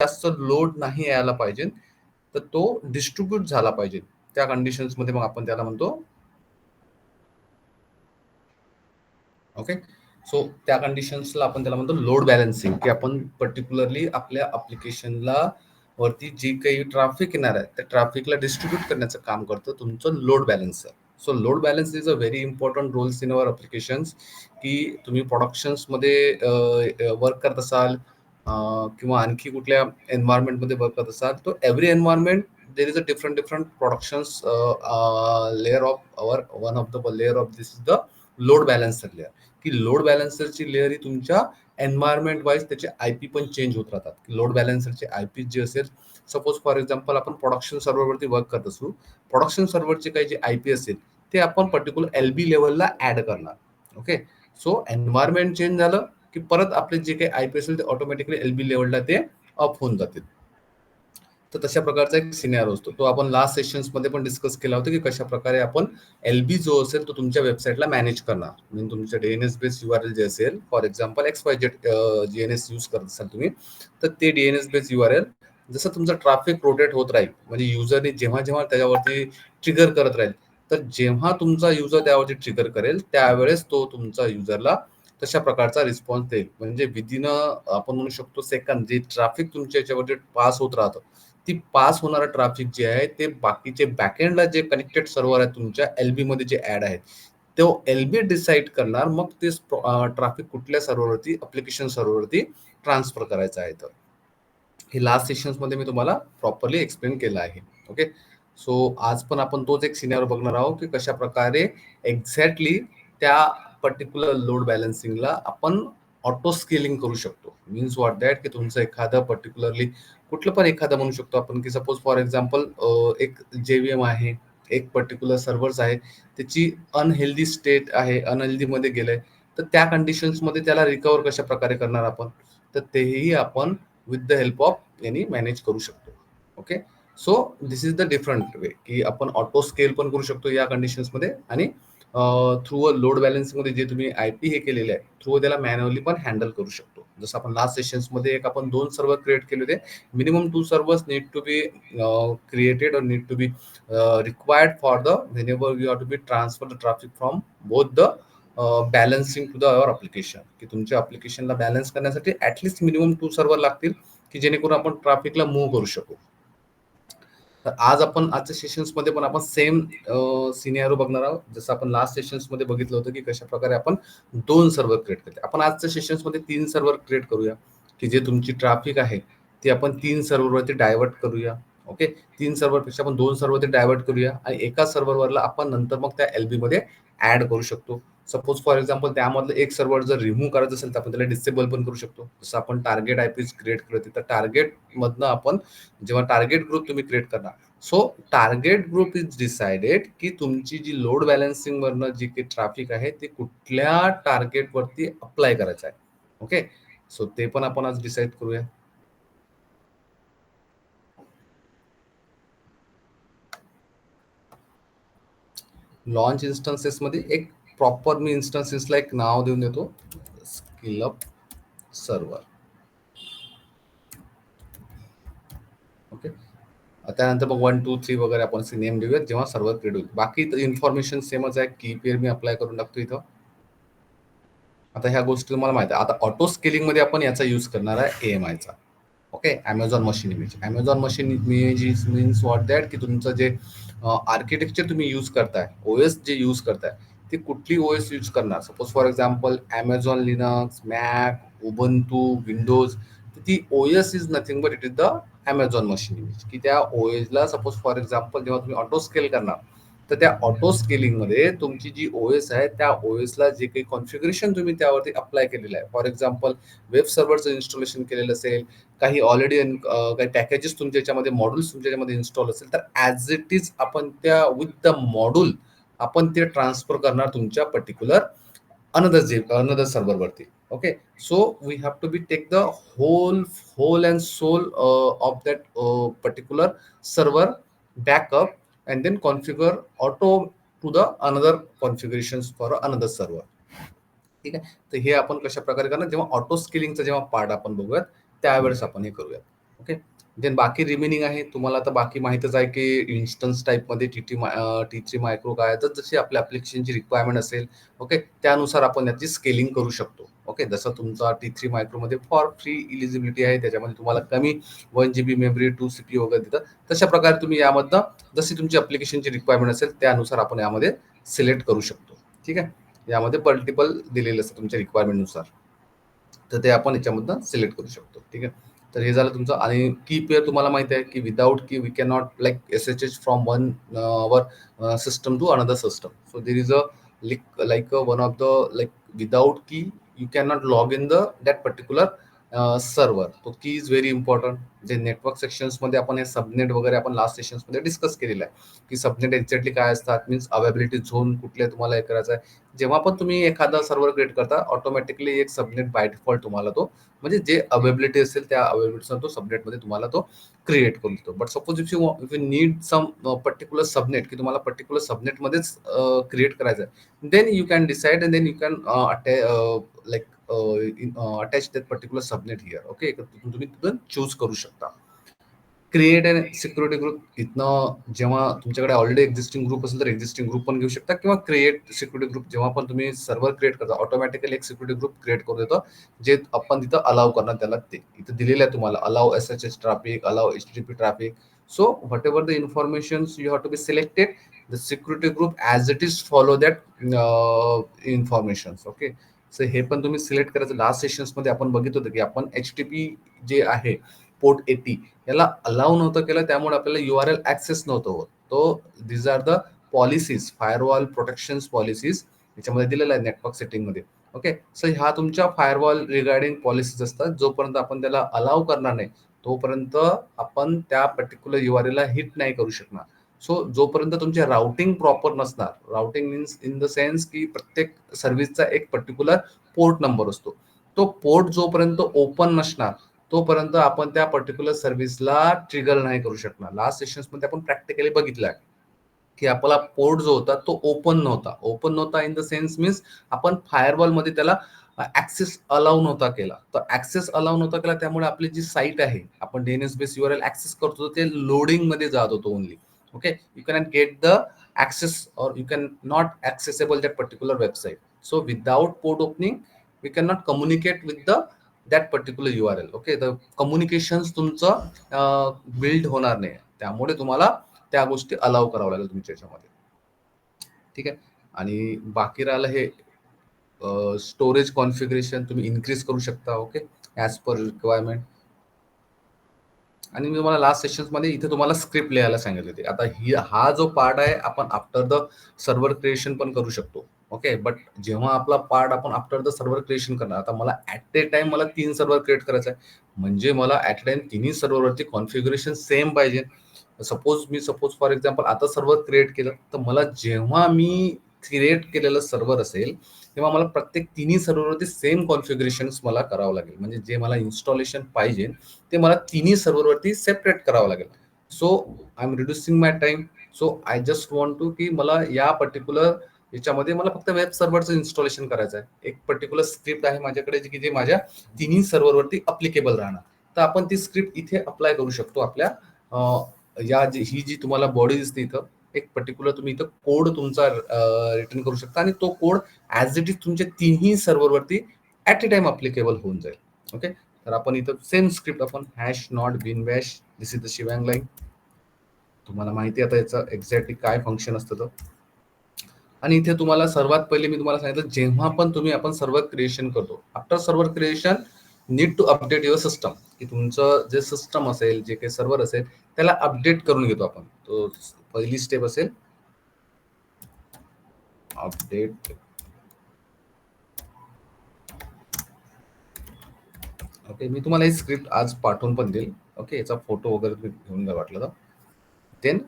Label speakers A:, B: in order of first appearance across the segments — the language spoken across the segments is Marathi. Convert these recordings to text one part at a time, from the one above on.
A: जास्त लोड नाही यायला पाहिजे, तर तो डिस्ट्रीब्यूट झाला पाहिजे. त्या कंडिशन्समध्ये मग आपण त्याला म्हणतो ओके. सो त्या कंडिशन्सला आपण त्याला म्हणतो लोड बॅलन्सिंग, की आपण पर्टिक्युलरली आपल्या ऍप्लिकेशनला वरती जी काही ट्रॅफिक येणार आहे त्या ट्रॅफिकला डिस्ट्रीब्यूट करण्याचं काम करतं तुमचं load balancer. So load balance is a very important roles in our applications, की तुम्ही प्रोडक्शन्समध्ये वर्क करत असाल किंवा आणखी कुठल्या एन्व्हायरमेंटमध्ये वर्क करत असाल, तर every environment there is a different productions layer of our one of the layer of this is the load balancer layer. की लोड बॅलन्सरची लेअर ही तुमच्या एन्व्हायरमेंट वाईज त्याचे आयपी पण चेंज होत राहतात. लोड बॅलन्सरचे आयपी जे असेल, सपोज फॉर एक्झाम्पल आपण प्रोडक्शन सर्व्हरवरती वर्क करत असू, प्रोडक्शन सर्व्हरचे काही जे आयपी असेल ते आपण पर्टिक्युलर एलबी लेवलला ऍड करणार. ओके. सो एन्व्हायरमेंट चेंज झालं की परत आपले जे काही आयपी असेल ते ऑटोमॅटिकली एलबी लेवलला ते अप होऊन जातील. तर तशा प्रकारचा एक सिनेरिओ असतो. तो आपण लास्ट सेशन्समध्ये पण डिस्कस केला होता, की कशा प्रकारे आपण एलबी जो असेल तो तुमच्या वेबसाईटला मॅनेज करणार. म्हणजे तुमच्या डीएनएस बेस यूआरएल जे असेल, for example XYZ DNS use करत असाल तुम्ही, तर ते डीएनएस बेस यूआरएल जसं तुमचं ट्रॅफिक रोटेट होत राहील, म्हणजे युजरने जेव्हा जेव्हा त्याच्यावरती ट्रिगर करत राहील, तर जेव्हा तुमचा युजर त्यावरती ट्रिगर करेल त्यावेळेस तो तुमचा युजरला तशा प्रकारचा रिस्पॉन्स देईल. म्हणजे विदिन आपण म्हणू शकतो सेकंद जे ट्रॅफिक तुमच्या याच्यावरती पास होत राहतं, ती पास होणारं ट्रॅफिक जे आहे ते बाकीचे बॅकएंडला जे कनेक्टेड सर्व्हर आहेत तुमच्या एलबी मध्ये जे ऍड आहेत, तो एलबी डिसाईड करणार मग ते ट्रॅफिक कुठल्या सर्व्हरवरती, ऍप्लिकेशन सर्व्हरवरती ट्रान्सफर करायचं आहे. तर हे लास्ट सेशन्समध्ये मी तुम्हाला प्रॉपरली एक्सप्लेन केलं आहे. ओके. सो आज पण आपण तोच एक सिनेरिओ बघणार आहोत, की कशा प्रकारे एक्झॅक्टली त्या पर्टिक्युलर लोड बॅलन्सिंगला आपण ऑटो स्केलिंग करू शकतो. मीन्स व्हॉट दॅट, की तुमचं एखादं पर्टिक्युलरली कुठलं पण एखादं म्हणू शकतो आपण, की सपोज फॉर एक्झाम्पल एक जेव्हीएम आहे, एक पर्टिक्युलर सर्व्हर्स आहे, त्याची अनहेल्दी स्टेट आहे, अनहेल्दीमध्ये गेलंय, तर त्या कंडिशन्समध्ये त्याला रिकवर कशा प्रकारे करणार आपण, तर तेही आपण विथ द हेल्प ऑफ यांनी मॅनेज करू शकतो. Okay. So this is the different वे, की आपण ऑटो स्केल पण करू शकतो या कंडिशन्समध्ये, आणि थ्रू अ लोड बॅलन्सिंगमध्ये जे तुम्ही आयपी हे केलेले आहे थ्रू त्याला मॅन्युअली पण हँडल करू शकतो. जसं आपण लास्ट सेशन्समध्ये एक आपण 2 सर्व्हर क्रिएट केले होते. Minimum 2 servers need to be created or need to be required for the whenever you have to be transfer the traffic from both the balancing to the our application, की तुमच्या अप्लिकेशनला बॅलन्स करण्यासाठी ऍटलिस्ट मिनिमम 2 सर्व्हर लागतील, की जेणेकरून आपण ट्रॅफिकला मूव्ह करू शकू. तर आज आपण आजच्या सेशन्समध्ये पण आपण सेम सिनेरिओ बघणार आहोत. जसं आपण लास्ट सेशन्समध्ये बघितलं होतं, की कशा प्रकारे आपण 2 सर्व्हर क्रिएट करते. आपण आजच्या सेशन्समध्ये 3 सर्व्हर क्रिएट करूया, की जे तुमची ट्रॅफिक आहे ती आपण 3 सर्व्हरवरती डायव्हर्ट करूया. ओके. 3 सर्व्हरपेक्षा आपण 2 सर्व्हर डायव्हर्ट करूया आणि एका सर्व्हरवरला आपण नंतर मग त्या एलबी मध्ये ऍड करू शकतो. सपोज फॉर एक्झाम्पल त्यामधलं एक सर्व्हर जर रिमूव्ह करायचं असेल तर आपण त्याला डिसेबल पण करू शकतो. जसं आपण टार्गेट आयपीज क्रिएट करतो, तर टार्गेट मधनं आपण जेव्हा टार्गेट ग्रुप तुम्ही क्रिएट करणार, so target group is decided, की तुमची जी लोड बॅलन्सिंग वरनं जी काही ट्रॅफिक आहे ते कुठल्या टार्गेट वरती अप्लाय करायचं आहे. ओके. सो ते पण आपण आज डिसाईड करूया. लॉन्च इन्स्टन्सेस मध्ये एक प्रॉपर मी इन्स्टन्सेसला एक नाव देऊन देतो, स्किल अप सर्व्हर. ओके. त्यानंतर मग 1 2 3 वगैरे आपण नेम देऊयात जेव्हा सर्व्हर क्रिएट होईल. बाकी इन्फॉर्मेशन सेमच आहे. की पेअर मी अप्लाय करून टाकतो इथं. आता ह्या गोष्टी तुम्हाला माहिती आहे. आता ऑटो स्केलिंग मध्ये आपण याचा यूज करणार आहे AMIचा. Okay. Amazon machine image. Amazon machine image means what that, की तुमचं जे आर्किटेक्चर तुम्ही यूज करताय, ओएस जे यूज करताय, ते कुठली ओएस यूज करणार. Suppose for example Amazon Linux, Mac, Ubuntu, Windows, ती OS is nothing but it is the Amazon machine image. की त्या ओएसला सपोज फॉर एक्झाम्पल जेव्हा तुम्ही ऑटो स्केल करणार, तर त्या ऑटो स्केलिंगमध्ये तुमची जी ओएस आहे त्या ओएसला जे काही कॉन्फिगरेशन तुम्ही त्यावरती अप्लाय केलेलं आहे, फॉर एक्झाम्पल वेब सर्व्हरचं इन्स्टॉलेशन केलेलं असेल, काही ऑलरेडी काही पॅकेजेस तुमच्या याच्यामध्ये, मॉड्यूल्स तुमच्या याच्यामध्ये इन्स्टॉल असेल, तर ॲज इट इज आपण त्या विथ द मॉड्यूल आपण ते ट्रान्सफर करणार तुमच्या पर्टिक्युलर अनदर सर्व्हरवरती. Okay. So we have to be take the whole and soul of that particular server backup and then configure auto to the another configuration for another server. ठीक आहे. तर हे आपण कशा प्रकारे करणार, जेव्हा ऑटो स्केलिंगचा जेव्हा पार्ट आपण बघूयात त्यावेळेस आपण हे करूयात. ओके. देन बाकी रिमेनिंग आहे. तुम्हाला आता बाकी माहीतच आहे, की इन्स्टन्स टाइपमध्ये T3 मायक्रो काय आहे, तर जशी आपल्या ॲप्लिकेशनची रिक्वायरमेंट असेल, ओके, त्यानुसार आपण याची स्केलिंग करू शकतो. ओके. जसं तुमचा T3 मायक्रोमध्ये फॉर फ्री इलिजिबिलिटी आहे. त्याच्यामध्ये तुम्हाला कमी 1 जीबी मेमरी, 2 सीपीयू वगैरे देतात. तशा प्रकारे तुम्ही यामधनं जशी तुमची ॲप्लिकेशनची रिक्वायरमेंट असेल, त्यानुसार आपण यामध्ये सिलेक्ट करू शकतो. ठीक आहे. यामध्ये मल्टिपल दिलेलं असतं तुमच्या रिक्वायरमेंटनुसार. तर ते आपण याच्यामधनं सिलेक्ट करू शकतो. ठीक आहे. तर हे झालं तुमचं. आणि की पेअर तुम्हाला माहिती आहे, की विदाऊट की we can not like SSH from one our system to another system. So there is a like one of the like without key you cannot log in the that particular server. तो की इज व्हेरी इम्पॉर्टंट. जे नेटवर्क सेक्शन्स मध्ये आपण हे सबनेट वगैरे आपण लास्ट सेशन्स मध्ये डिस्कस केलेलं आहे, की सबनेट एक्झॅक्टली काय असतात, मीन्स अवेबिलिटी झोन कुठले तुम्हाला हे करायचं आहे. जेव्हा पण तुम्ही एखादा सर्व्हर क्रिएट करता, ऑटोमॅटिकली एक सबनेट बाय डिफॉल्ट तुम्हाला तो, म्हणजे जे अवेबिलिटी असेल त्या अवेबिलिटीचा तो सबनेटमध्ये तुम्हाला तो क्रिएट करून देतो. But suppose if you need some particular subnet, की तुम्हाला पर्टिक्युलर सबनेटमध्येच क्रिएट करायचं आहे, then you can decide and then you can like attach that particular subnet here. Okay. तिथून तुम्ही तिथून चूज करू शकता. क्रिएट अँड सिक्युरिटी ग्रुप इथनं जेव्हा तुमच्याकडे ऑलरेडी एक्झिस्टिंग ग्रुप असेल तर एक्झिस्टिंग ग्रुप पण घेऊ शकता, किंवा क्रिएट सिक्युरिटी ग्रुप जेव्हा पण तुम्ही सर्व्हर क्रिएट करता, ऑटोमॅटिकली एक सिक्युरिटी ग्रुप क्रिएट करून देतो, जे आपण तिथं अलाव करणार त्याला. ते इथं दिलेलं आहे तुम्हाला, allow SSH traffic, allow HTTP traffic. So whatever the information you have to be selected, the security group as it is follow that information. Okay. So हे पण तुम्ही सिलेक्ट करायचं. लास्ट सेशन्समध्ये आपण बघितलं होतं, की आपण HTTP जे आहे पोर्ट 80 याला अलाव नव्हतं केलं, त्यामुळे आपल्याला URL ऍक्सेस नव्हतं होत. तो these are the policies, firewall protection policies याच्यामध्ये दिलेल्या आहे नेटवर्क सेटिंग मध्ये. ओके. सो ह्या तुमच्या फायरवॉल रिगार्डिंग पॉलिसीज असतात. जोपर्यंत आपण त्याला अलाव करणार नाही, तोपर्यंत आपण त्या पर्टिक्युलर URL ला हिट नाही करू शकणार. सो जोपर्यंत तुमचे राउटिंग प्रॉपर नसणार, routing means in the sense की प्रत्येक सर्व्हिसचा एक पर्टिक्युलर पोर्ट नंबर असतो, तो पोर्ट जोपर्यंत ओपन नसणार, तोपर्यंत आपण त्या पर्टिक्युलर सर्व्हिसला ट्रिगर नाही करू शकणार. लास्ट सेशन्समध्ये आपण प्रॅक्टिकली बघितलं आहे, की आपला पोर्ट जो होता तो ओपन नव्हता इन द सेन्स मीन्स आपण फायरवॉल मध्ये त्याला ऍक्सेस अलाव नव्हता केला. तर ऍक्सेस अलाव नव्हता केला, त्यामुळे आपली जी साईट आहे, आपण DNS बेस URL ऍक्सेस करतो, ते लोडिंग मध्ये जात होतो only. Okay. You can get the access और you can not accessible that particular website. So without port opening we can not communicate with the that particular URL. Okay. The communication तुमचं बिल्ड होणार नाही, त्यामुळे तुम्हाला त्या गोष्टी अलाव करावं लागेल तुमच्या याच्यामध्ये. ठीक आहे. आणि बाकी राहिलं हे स्टोरेज कॉन्फिगरेशन तुम्ही इन्क्रीज करू शकता. ओके. As per requirement. आणि मी तुम्हाला लास्ट सेशन्समध्ये इथे तुम्हाला स्क्रिप्ट लिहायला सांगितले होते. आता हा जो पार्ट आहे, आपण आफ्टर द सर्व्हर क्रिएशन पण करू शकतो. ओके. बट जेव्हा आपला पार्ट आपण आफ्टर द सर्व्हर क्रिएशन करणार, आता मला ऍट ए टाइम मला 3 सर्व्हर क्रिएट करायचं आहे, म्हणजे मला ऍट ए टाइम तिन्ही सर्व्हरवरती कॉन्फिगरेशन सेम पाहिजे. सपोज फॉर एक्झाम्पल आता सर्व्हर क्रिएट केलं, तर मला जेव्हा मी क्रिएट केलेलं सर्व्हर असेल, तेव्हा मला प्रत्येक तिन्ही सर्व्हरवरती सेम कॉन्फिगरेशन मला करावं लागेल. म्हणजे जे मला इन्स्टॉलेशन पाहिजे ते मला तिन्ही सर्व्हरवरती सेपरेट करावं लागेल. So I am reducing my time. So I just want to की मला या पर्टिक्युलर याच्यामध्ये मला फक्त वेब सर्व्हरचं इन्स्टॉलेशन करायचं आहे. एक पर्टिक्युलर स्क्रिप्ट आहे माझ्याकडे, की जे माझ्या तिन्ही सर्व्हरवरती अप्लिकेबल राहणार. तर आपण ती स्क्रिप्ट इथे अप्लाय करू शकतो आपल्या ही जी तुम्हाला बॉडी दिसते इथं, एक पर्टिक्युलर तुम्ही इथं कोड तुमचा रिटर्न करू शकता, आणि तो कोड ऍज इट इज तुमच्या तिन्ही सर्व्हरवरती ऍट ए टाइम अप्लिकेबल होऊन जाईल. ओके. तर आपण इथं सेम स्क्रिप्ट आपण hash not been Bash, this is the Shivang line. तुम्हाला माहिती आहे आता याचं एक्झॅक्टली काय फंक्शन असतं तर. आणि इथे तुम्हाला सर्वात पहिले मी तुम्हाला सांगितलं, जेव्हा पण आपण सर्व्हर क्रिएशन करतो, after server creation need to update your system, की तुमचं जे सिस्टम असेल, जे काही सर्व्हर असेल, त्याला अपडेट करून घेतो आपण. तो पहिली स्टेप असेल अपडेट. ओके. मी तुम्हाला ही स्क्रिप्ट आज पाठवून पण देईल. ओके. याचा फोटो वगैरे तुम्ही घेऊन घ्या वाटलं तर. देन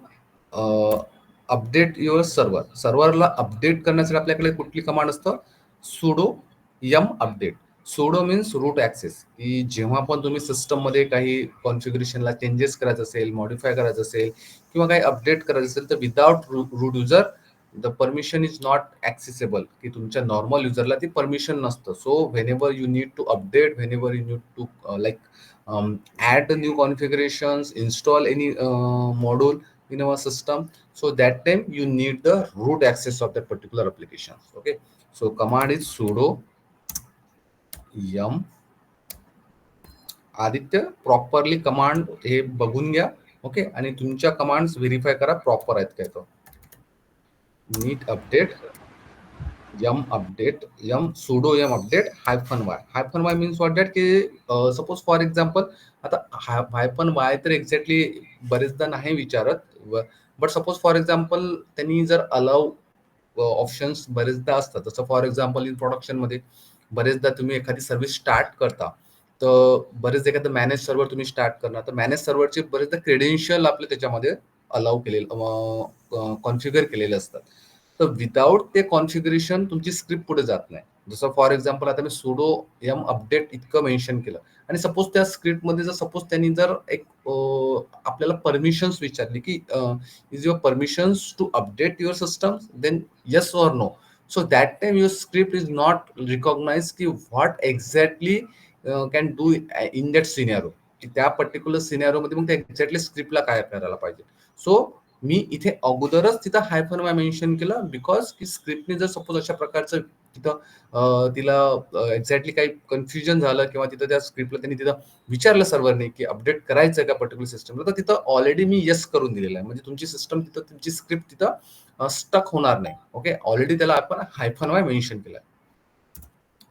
A: अपडेट युअर सर्व्हरला अपडेट करण्यासाठी आपल्याकडे कुठली कमांड असतं, sudo yum update. Sudo means root access, की जेव्हा पण तुम्ही सिस्टम मध्ये काही कॉन्फिगरेशनला चेंजेस करायचं असेल, मॉडिफाय करायचं असेल, किंवा काही अपडेट करायचं असेल, तर without root user the permission is not accessible, की तुमच्या नॉर्मल युजरला ती परमिशन नसतं. So whenever you need to update, whenever you need to like add new configurations, install any module in our system. So that time you need the root access of that particular application. Okay, so command is sudo yum Aditya properly command हे बघून घ्या. ओके, आणि तुमच्या कमांड्स व्हेरीफाय करा प्रॉपर आहेत काय. तो नीट update yum update yum sudo yum update -y means what that की सपोज फॉर एक्झाम्पल आता -y तर एक्झॅक्टली बरेचदा नाही विचारत, बट सपोज फॉर एक्झाम्पल त्यांनी जर अलाव ऑप्शन्स बरेचदा असतात. जसं फॉर एक्झाम्पल इन प्रोडक्शन मध्ये बरेचदा तुम्ही एखादी सर्व्हिस स्टार्ट करता, तर बरेच एखादं मॅनेज सर्व्हर तुम्ही स्टार्ट करणार, तर मॅनेज सर्व्हरचे बरेचदा क्रेडेन्शियल आपले त्याच्यामध्ये अलाव केलेले कॉन्फिगर केलेले असतात. तर विदाउट ते कॉन्फिगरेशन तुमची स्क्रिप्ट पुढे जात नाही. जसं फॉर एक्झाम्पल आता मी सुडो यम अपडेट इतकं मेन्शन केलं, आणि सपोज त्या स्क्रिप्टमध्ये जर सपोज त्यांनी जर एक आपल्याला परमिशन्स विचारली की is your permissions to update your system, then yes or no. So that time your script is not recognise की what exactly can do in that scenario, की त्या पर्टिक्युलर सिनेरिओमध्ये मग त्या एक्झॅक्टली स्क्रिप्टला काय करायला पाहिजे. सो मी इथे अगोदरच तिथं -y मेन्शन केलं, बिकॉज की स्क्रिप्टने जर सपोज अशा प्रकारचं तिथं तिला एक्झॅक्टली काही कन्फ्युजन झालं, किंवा तिथं त्या स्क्रिप्टला त्यांनी तिथं विचारलं सर्व्हरने की अपडेट करायचं का पर्टिक्युलर सिस्टमला, तर तिथं ऑलरेडी मी येस करून दिलेलं आहे. म्हणजे तुमची सिस्टम तिथं, तुमची स्क्रिप्ट तिथं स्टक होणार नाही. ओके, ऑलरेडी त्याला आपण -y मेन्शन केलं.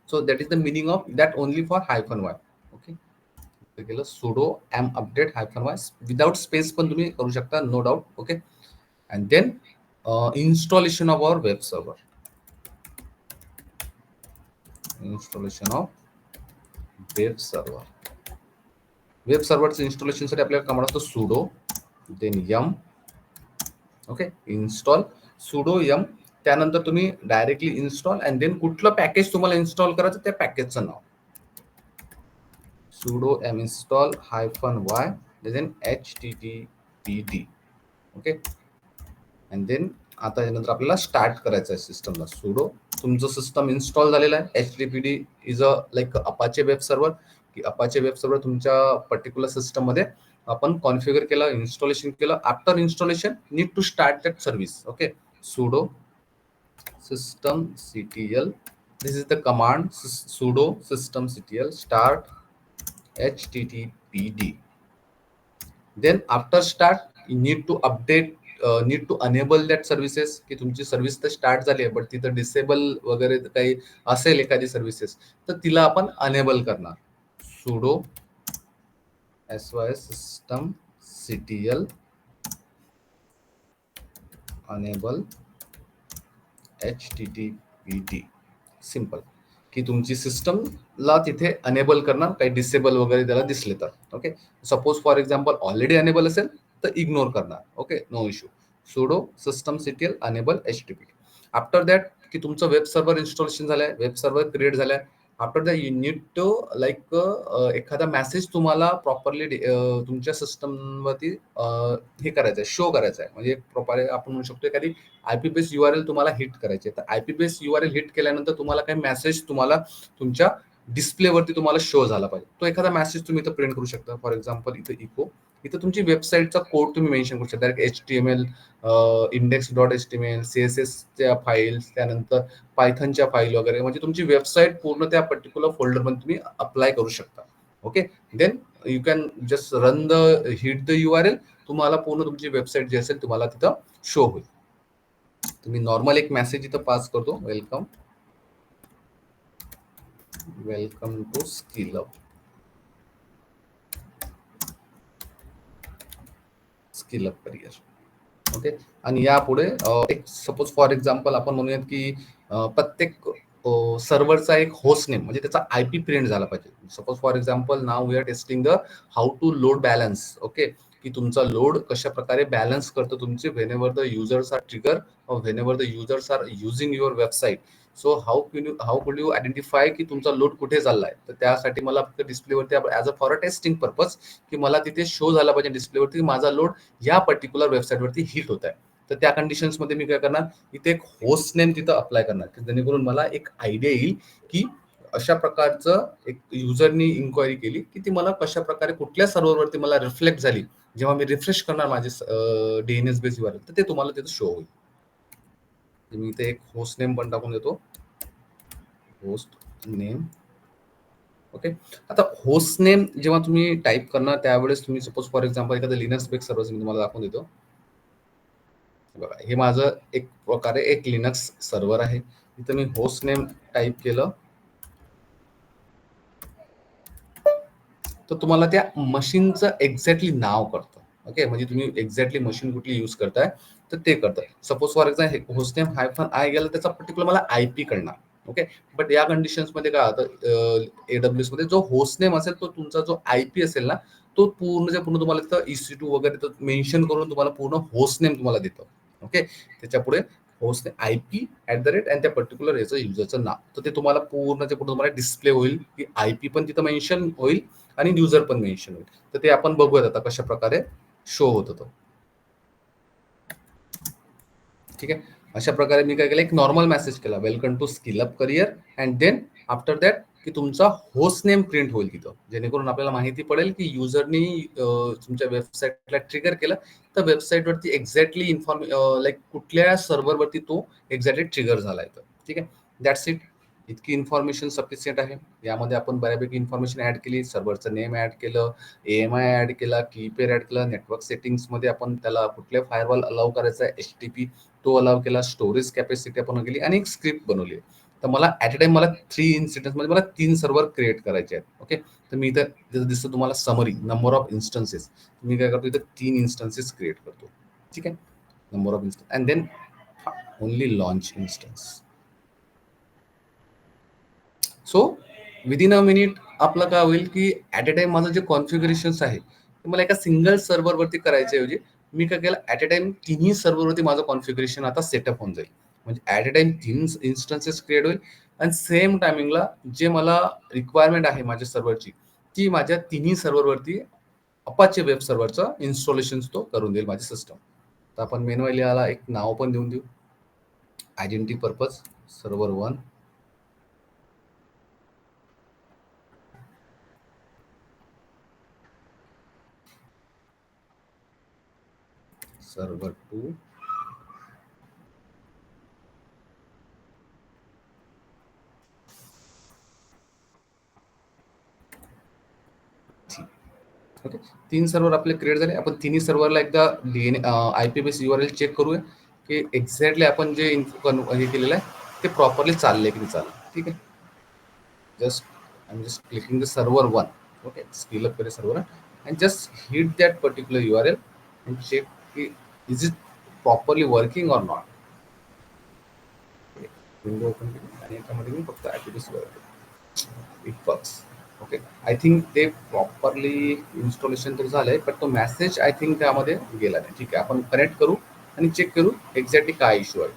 A: So that is the meaning of that only for -y. Okay, केलं sudo yum update -y without space पण तुम्ही करू शकता, no doubt. Okay, and then installation of our web server. Installation of web server. Web सर्व्हरचं इन्स्टॉलेशन साठी आपल्याला कमांड असतो sudo then yum. Okay, install sudo yum. त्यानंतर तुम्ही डायरेक्टली इन्स्टॉल, अँड देन कुठलं पॅकेज तुम्हाला इन्स्टॉल करायचं त्या पॅकेजचं नाव sudo m install -y then httpd. Okay, and then आता यानंतर आपल्याला स्टार्ट करायचं आहे सिस्टमला. सुडो तुमचं सिस्टम इन्स्टॉल झालेलं आहे. HTTPD is a like Apache web server, की अपाचे वेब सर्व्हर तुमच्या पर्टिक्युलर सिस्टम मध्ये आपण कॉन्फिगर केलं, इन्स्टॉलेशन केलं. After installation need to start that service. Okay, sudo systemctl, this is the command sudo systemctl start httpd. Then after start you need to update, need to enable that services, की तुमची सर्व्हिस तर स्टार्ट झाली आहे, बट तिथं डिसेबल वगैरे काही असेल एखादी सर्व्हिसेस, तर तिला आपण अनेबल करणार. Sudo sys system ctl enable httpd. Simple, की तुमची सिस्टमला तिथे अनेबल करणार, काही डिसेबल वगैरे त्याला दिसले तर. Okay, suppose for example already enable असेल तर इग्नोर करणार. Okay, no issue. sudo systemctl enable http. After that की तुमचं वेब सर्व्हर इन्स्टॉलेशन झालंय, वेब सर्व्हर क्रिएट झालाय. After that you need to like एखादा मेसेज तुम्हाला प्रॉपरली तुमच्या सिस्टम वरती हे करायचं आहे, शो करायचं आहे. म्हणजे प्रॉपर आपण म्हणू शकतो एखादी आयपी बेस URL तुम्हाला हिट करायचे, तर आयपी बेस URL हिट केल्यानंतर तुम्हाला काही मेसेज तुम्हाला तुमच्या डिस्प्लेवरती तुम्हाला शो झाला पाहिजे. तो एखादा मेसेज तुम्ही इथं प्रिंट करू शकता. फॉर एक्झाम्पल इथं इको, इथं तुमची वेबसाईटचा कोड तुम्ही मेन्शन करू शकता. HTML index.html CSSच्या फाईल्स, त्यानंतर पायथनच्या फाईल वगैरे, म्हणजे तुमची वेबसाईट पूर्ण त्या पर्टिक्युलर फोल्डरमध्ये तुम्ही अप्लाय करू शकता. Okay, then you can just run the hit the URL, तुम्हाला पूर्ण तुमची वेबसाईट जी असेल तुम्हाला तिथं शो होईल. तुम्ही नॉर्मल एक मेसेज इथं पास करतो, welcome to skill up career. Okay, आणि यापुढे एक सपोज फॉर एक्झाम्पल आपण म्हणूयात की प्रत्येक सर्व्हरचा एक होस्ट नेम, म्हणजे त्याचा IP प्रिंट झाला पाहिजे. Suppose for example now we are testing the how to load balance. Okay, की तुमचा लोड कशा प्रकारे बॅलन्स करतो तुमचे whenever the users are trigger, whenever the users are using your website. So how could you identify की तुमचा लोड कुठे चाललाय. तर त्यासाठी मला फक्त डिस्प्लेवरती as a for a testing purpose, की मला तिथे शो झाला पाहिजे डिस्प्लेवरती माझा लोड या पर्टिक्युलर वेबसाईटवरती हिट होत आहे. तर त्या कंडिशन्स मध्ये मी काय करणार, इथे एक होस्ट नेम तिथं अप्लाय करणार, जेणेकरून मला एक आयडिया येईल की अशा प्रकारचं एक युजरनी इन्क्वायरी केली की ती मला कशा प्रकारे कुठल्या सर्व्हरवरती मला रिफ्लेक्ट झाली जेव्हा मी रिफ्रेश करणार माझे डीएनएस बेस URL तर ते तुम्हाला तिथं शो होईल. मी इथे एक होस्ट नेम पण टाकून देतो, होस्ट नेम. ओके. आता होस्ट नेम जेव्हा तुम्ही टाईप करणार त्यावेळेस तुम्ही सपोज फॉर एक्झाम्पल एखादं लिनक्स बेस सर्व्हर मी तुम्हाला दाखवून देतो. बघा हे माझं एक प्रकारे एक लिनक्स सर्व्हर आहे. इथं मी होस्ट नेम टाईप केलं तर तुम्हाला त्या मशीनचं एक्झॅक्टली नाव कळतं. ओके, म्हणजे तुम्ही एक्झॅक्टली मशीन कुठली यूज करताय तर ते कळतं. Suppose for example host name -i गेलं त्याचा पर्टिक्युलर मला IP कळणार. ओके, बट या कंडिशन्स मध्ये काय होतं AWS मध्ये जो होस्ट नेम असेल तो तुमचा जो IP असेल ना तो पूर्णच्या पूर्ण तुम्हाला तिथं EC2 वगैरे मेन्शन करून तुम्हाला पूर्ण होस्ट नेम तुम्हाला देतं. ओके, त्याच्या पुढे होस्ट IP @ आणि त्या पर्टिक्युलर याचं युजरचं नाव तर ते तुम्हाला पूर्णच्या पूर्ण तुम्हाला डिस्प्ले होईल की IP पण तिथं मेन्शन होईल आणि युजर पण मेन्शन होईल. तर ते आपण बघूयात आता कशा प्रकारे शो होत होतं. ठीक आहे, अशा प्रकारे मी काय केलं एक नॉर्मल मेसेज केला, welcome to skill up career and then after that की तुमचा होस्ट नेम प्रिंट होईल तिथं जेणेकरून आपल्याला माहिती पडेल की युजरनी तुमच्या वेबसाईटला ट्रिगर केलं तर वेबसाईटवरती एक्झॅक्टली लाईक कुठल्या सर्व्हरवरती तो एक्झॅक्टली ट्रिगर झाला आहे. ठीक आहे, दॅट्स इट. इतकी इन्फॉर्मेशन सफिशियंट आहे. यामध्ये आपण बऱ्यापैकी इन्फॉर्मेशन ऍड केली, सर्व्हरचं नेम ऍड केलं, AMI ऍड केला, कीपेड ऍड केला, नेटवर्क सेटिंग्स मध्ये आपण त्याला कुठल्या फायरवॉल अलाव करायचा आहे HTTP तो अलाव केला, स्टोरेज कॅपॅसिटी आपण केली आणि एक स्क्रिप्ट बनवली. तर मला ऍट अ टाइम मला 3 इन्सिडेंट मध्ये मला 3 सर्व्हर क्रिएट करायचे आहेत. ओके, तर मी इथं दिसतं तुम्हाला समरी नंबर ऑफ इन्स्टन्सेस. मी काय करतो इथं 3 इन्स्टन्सेस क्रिएट करतो. ठीक आहे, number of instance and then only launch instance. So within a minute आपलं काय होईल की ऍट अ टाइम माझं जे कॉन्फिगरेशन आहे ते मला एका सिंगल सर्व्हरवरती करायच्याऐवजी मी काय केलं ऍट अ टाइम तिन्ही सर्व्हरवरती माझं कॉन्फिगरेशन आता सेटअप होऊन जाईल. म्हणजे at a time 3 instances create होईल आणि सेम टायमिंगला जे मला रिक्वायरमेंट आहे माझ्या सर्व्हरची ती माझ्या तिन्ही सर्व्हरवरती अपाचे वेब सर्व्हरचं इन्स्टॉलेशन तो करून देईल माझी सिस्टम. तर आपण मेनवाली याला एक नाव पण देऊन देऊ, identity purpose server 1, server 2, okay. 3 server आपले क्रिएट झाले. आपण तिन्ही सर्व्हरला एकदा IP बेस URL चेक करूया की एक्झॅक्टली आपण जे हे केलेलं आहे ते प्रॉपरली चाललंय की नाही चाललं. ठीक आहे, just I am just clicking the server 1. Okay, skill up करे server and just hit that particular URL and check की is it properly working or not. Window open केली आणि याच्यामध्ये मी फक्त IP base URL it works. Okay, I think ते प्रॉपरली इन्स्टॉलेशन तर झालंय पण तो मेसेज आय थिंक त्यामध्ये गेला नाही. ठीक आहे, आपण कनेक्ट करू आणि चेक करू एक्झॅक्टली काय इश्यू आहे.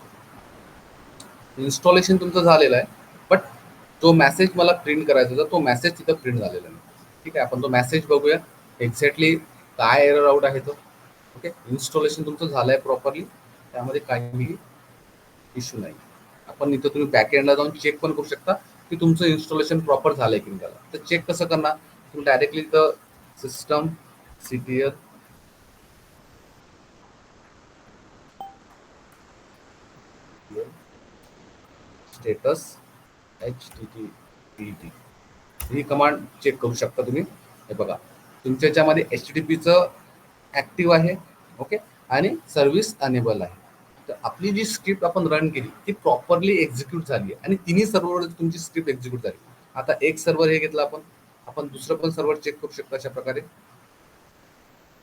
A: इन्स्टॉलेशन तुमचं झालेलं आहे बट जो मेसेज मला प्रिंट करायचा होता तो मेसेज तिथं प्रिंट झालेला नाही. ठीक आहे, आपण तो मेसेज बघूया एक्झॅक्टली काय एरर आउट आहे तो. ओके, इन्स्टॉलेशन तुमचं झालंय प्रॉपरली, त्यामध्ये काही इश्यू नाही. आपण इथं तुम्ही बॅकएंडला जाऊन चेक पण करू शकता की तुमचं इन्स्टॉलेशन प्रॉपर झालंय की नाही. तर चेक कसं करणार, तुम्ही डायरेक्टली इथं सिस्टम CTL स्टेटस HTTP ही कमांड चेक करू शकता तुम्ही. हे बघा तुमच्या याच्यामध्ये HTTPचं ऍक्टिव्ह आहे. ओके, आणि सर्व्हिस अनेबल आहे. तर आपली जी स्क्रिप्ट आपण रन केली ती प्रॉपरली एक्झिक्यूट झाली आहे आणि तिन्ही सर्व्हरवर तुमची स्क्रिप्ट एक्झिक्यूट झाली. आता एक सर्व्हर हे घेतलं आपण दुसरं पण सर्व्हर चेक करू शकतो अशा प्रकारे.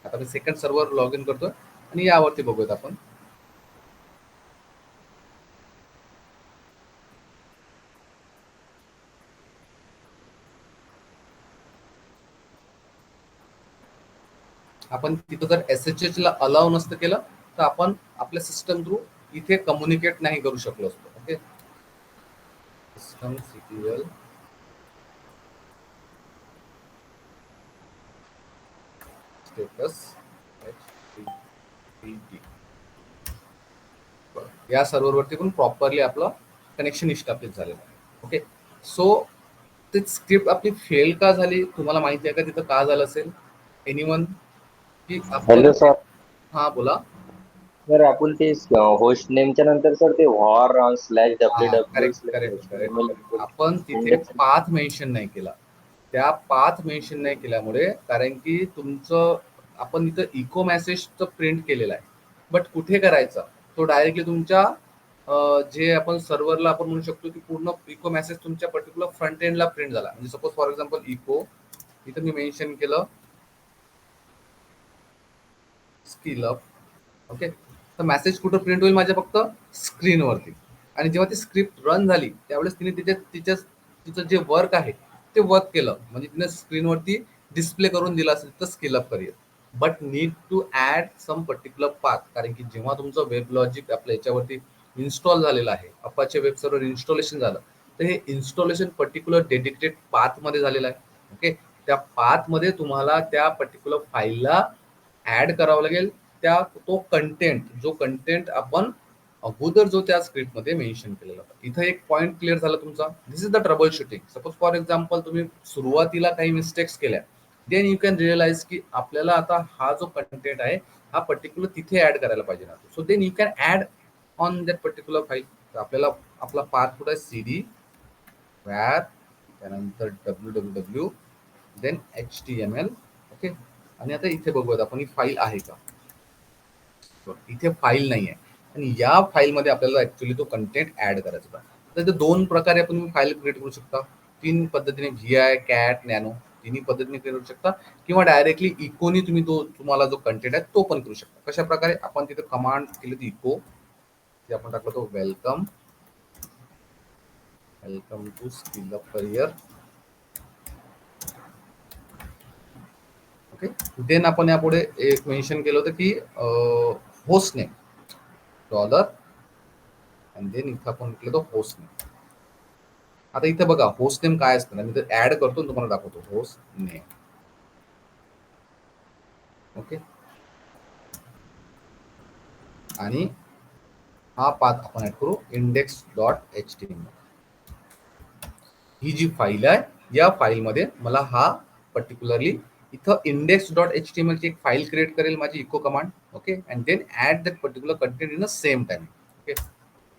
A: आता मी सेकंड सर्व्हर लॉग इन करतोय आणि यावरती बघूयात आपण तिथं जर SSH ला अलाव नसतं केलं तर आपण आपल्या सिस्टम थ्रू इथे कम्युनिकेट नाही करू शकलो असतो. Okay, system CTL status HTTP या सर्व्हरवरती पण प्रॉपरली आपलं कनेक्शन इस्टॅब्लिश झालेलं आहे. ओके, सो ते स्क्रिप्ट आपली फेल का झाली तुम्हाला माहिती आहे का? तिथं का झालं असेल? एनीवन? की आपण
B: हॅलो सर.
A: हा बोला.
B: सर आपण ते होस्ट नेमच्या नंतर सर ते वॉर स्लॅश
A: हा,
B: W W
A: correct
B: slash
A: correct correct correct.
B: H
A: आपण तिथे
B: इंडेक्स.
A: पाथ मेन्शन नाही केला. त्या पाथ मेन्शन नाही केल्यामुळे, कारण की तुमचं आपण इथं इको मेसेज प्रिंट केलेला आहे, बट कुठे करायचा तो डायरेक्टली तुमच्या जे आपण सर्व्हरला आपण म्हणू शकतो की पूर्ण इको मेसेज तुमच्या पर्टिक्युलर फ्रंट एंडला प्रिंट झाला. म्हणजे सपोज फॉर एक्झाम्पल इको इथं मी मेन्शन केलं स्किल अप. ओके, तर मेसेज कुठं प्रिंट होईल? माझ्या फक्त स्क्रीनवरती. आणि जेव्हा ती स्क्रिप्ट रन झाली त्यावेळेस तिने तिचं जे वर्क आहे ते वर्क केलं, म्हणजे तिने स्क्रीनवरती डिस्प्ले करून दिला असेल तर skill up career. But need to add some particular path, कारण की जेव्हा तुमचं वेब लॉजिक आपल्या याच्यावरती इन्स्टॉल झालेलं आहे, अपाचे वेब सर्व्हर इन्स्टॉलेशन झालं, तर हे इन्स्टॉलेशन पर्टिक्युलर डेडिकेटेड पाथमध्ये झालेलं आहे. ओके, त्या पाथमध्ये तुम्हाला त्या पर्टिक्युलर फाईलला ऍड करावं लागेल. तो कंटेंट, जो कंटेंट आपण अगोदर जो त्या स्क्रिप्टमध्ये मेन्शन केलेला होता. इथं एक पॉईंट क्लिअर झाला तुमचा. This is the trouble shooting. Suppose for example तुम्ही सुरुवातीला काही मिस्टेक्स केल्या, देन यू कॅन रिअलाइज की आपल्याला आता हा जो कंटेंट आहे हा पर्टिक्युलर तिथे ऍड करायला पाहिजे ना. So then you can add on that particular file. आपल्याला आपला पाथ कुठे आहे? सीडी वॅर, त्यानंतर W W W, then HTML. Okay, आणि आता इथे बघूयात आपण ही फाईल आहे का. इथे फाईल नाही आहे, आणि या फाईलमध्ये आपल्याला ऍक्च्युली तो कंटेंट ऍड करायचा होता. तर ते दोन प्रकारे आपण फाईल क्रिएट करू शकता. तीन पद्धतीने, VI, कॅट, नॅनो, तिन्ही पद्धतीने क्रिएट करू शकता. किंवा डायरेक्टली इकोनी तुम्ही तुम्हाला जो कंटेंट आहे तो पण करू शकता. कशा प्रकारे? आपण तिथे कमांड केली होती इको, ते आपण टाकलं तो welcome, welcome to skill up career. Okay, then आपण यापुढे एक मेन्शन केलं होतं की होस्ट नेम डॉलर, आणि देन इथं आपण केलं होतं होस्ट नेम. आता इथे बघा होस्ट नेम काय असतं ना, मी तर ऍड करतो तुम्हाला दाखवतो. Host name. ओके, आणि हा पाथ आपण ऍड करू index.html. ही जी फाईल आहे, या फाईलमध्ये मला हा पर्टिक्युलरली इथं index.html ची एक फाईल क्रिएट करेल माझी echo command. Okay, and then add that particular content in the same time. Okay,